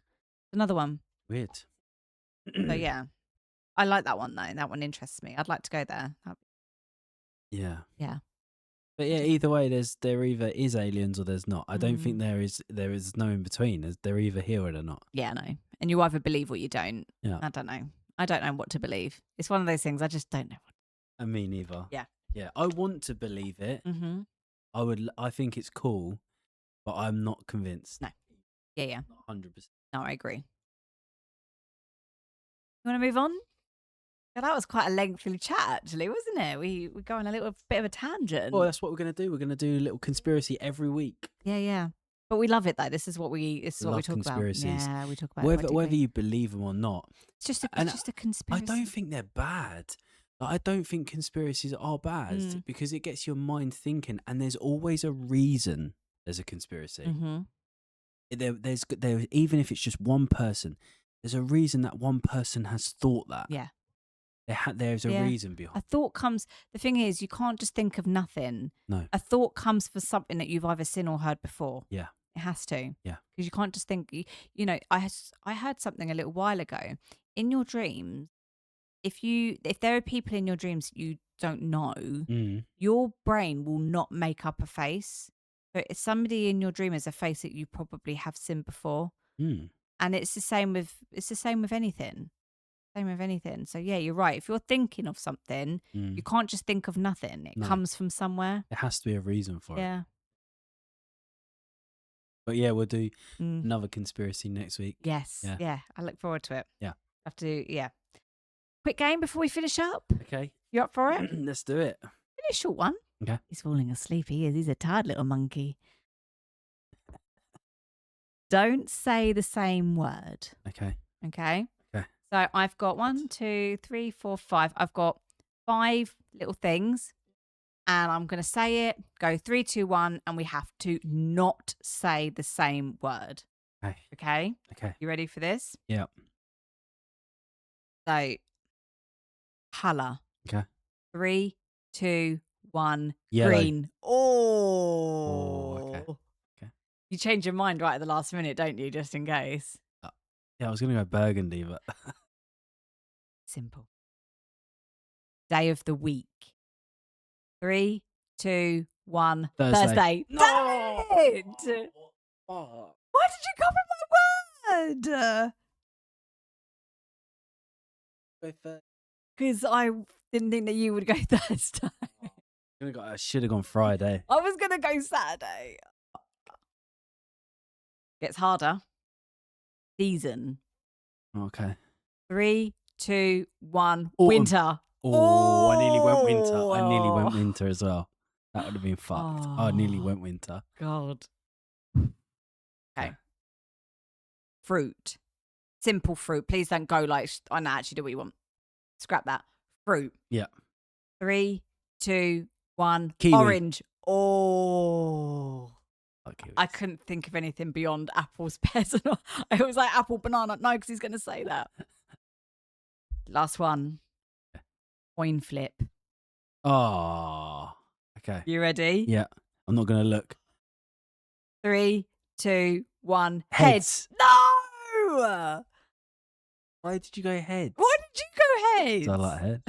Another one. Weird. So yeah, I like that one though. That one interests me. I'd like to go there. Yeah. Yeah. But yeah, either way, there either is aliens or there's not. I don't think there is no in between. They're either here or they're not. Yeah, no. And you either believe or you don't. Yeah. I don't know. I don't know what to believe. It's one of those things. I just don't know. And me neither. Yeah. Yeah. I want to believe it. Mm-hmm. I think it's cool, but I'm not convinced. No. Yeah. 100%. No, I agree. You want to move on? Yeah, that was quite a lengthy chat, actually, wasn't it? We're going a little bit of a tangent. Well, that's what we're going to do. We're going to do a little conspiracy every week. Yeah. But we love it, though. This is what we talk conspiracies. about. Yeah, we talk about whether you believe them or not. It's just a conspiracy. I don't think they're bad. Like, I don't think conspiracies are bad because it gets your mind thinking, and there's always a reason there's a conspiracy. Mm-hmm. There, even if it's just one person, there's a reason that one person has thought that. Yeah. There's a reason behind. A thought comes. The thing is, you can't just think of nothing. No. A thought comes for something that you've either seen or heard before. Yeah. It has to. Yeah. Because you can't just think. You know, I heard something a little while ago. In your dreams, if there are people in your dreams you don't know, your brain will not make up a face. So if somebody in your dream is a face that you probably have seen before, and it's the same with anything. Same with anything. So yeah, you're right. If you're thinking of something, you can't just think of nothing. It comes from somewhere. It has to be a reason for it. Yeah. But yeah, we'll do another conspiracy next week. Yes. Yeah. I look forward to it. Yeah. Have to. Yeah. Quick game before we finish up. Okay. You up for it? Let's do it. Really short one. Okay. He's falling asleep. He is. He's a tired little monkey. Don't say the same word. Okay. Okay. Okay. So I've got 1, 2, 3, 4, 5. I've got 5 little things, and I'm going to say it. Go 3, 2, 1, and we have to not say the same word. Okay. Okay. Okay. You ready for this? Yeah. So, colour. Okay. 3, 2, 1. Yellow. Green. Oh. Okay. Okay. You change your mind right at the last minute, don't you? Just in case. Yeah, I was going to go burgundy, but Simple. Day of the week. 3, 2, 1. Thursday. No! Damn it! Oh. Why did you copy my word? Because I didn't think that you would go Thursday. I should have gone Friday. I was going to go Saturday. Gets harder. Season. Okay. 3, 2, 1. Autumn. Winter. Oh, I nearly went winter. I nearly went Oh. winter as well. That would have been fucked. I nearly went winter. God. Okay. Okay. Fruit. Simple fruit. Please don't go like, I know, actually do what you want. Scrap that. Fruit. Yeah. 3, 2, 1. Kiwi. Orange. Oh. Okay. I couldn't think of anything beyond apples, pears, and it was like apple, banana. No, because he's going to say that. Last one. Coin flip. Oh. Okay. You ready? Yeah. I'm not going to look. 3, 2, 1. Heads. No! Why did you go heads? Why did you go heads? So I like head.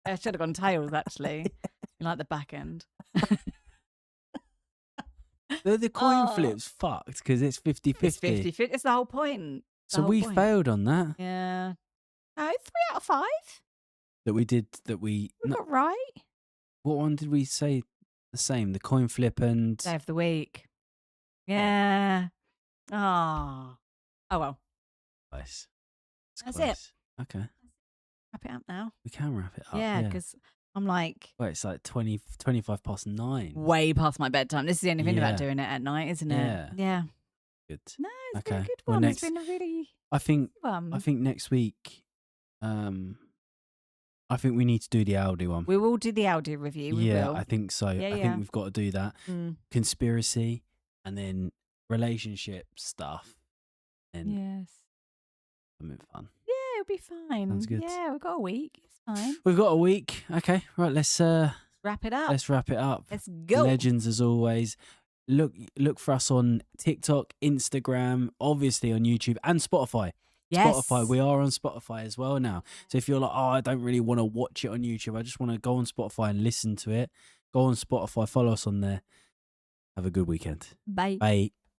I should have gone tails, actually. You like the back end. The coin flip's fucked because it's 50-50. It's 50-50. It's the whole point. So we failed on that. Yeah. No, 3 out of 5. That we did. We got right. What one did we say the same? The coin flip and... Day of the week. Yeah. Oh. Oh, well. Close. That's close. it. Okay. Wrap it up now. We can wrap it up. Yeah, because I'm like... Well, it's like 25:09. Way past my bedtime. This is the only thing about Yeah. doing it at night, isn't it? Yeah. Yeah. Good. No, it's been a Okay. good Well, one. next- It's been a really I think fun. I think next week, I think we need to do the Aldi one. We will do the audio review. We will. I think so. Yeah, I yeah. think we've got to do that. Mm. Conspiracy and then relationship stuff and Yes. something fun. Yeah, it'll be fine. Sounds good. Yeah, we've got a week. It's fine. We've got a week. Okay, right. Let's Wrap it up. wrap it up. Let's go. Legends as always. Look for us on TikTok, Instagram, obviously on YouTube and Spotify. Yes. Spotify. We are on Spotify as well now. So if you're like, oh, I don't really want to watch it on YouTube, I just want to go on Spotify and listen to it. Go on Spotify, follow us on there. Have a good weekend. Bye. Bye.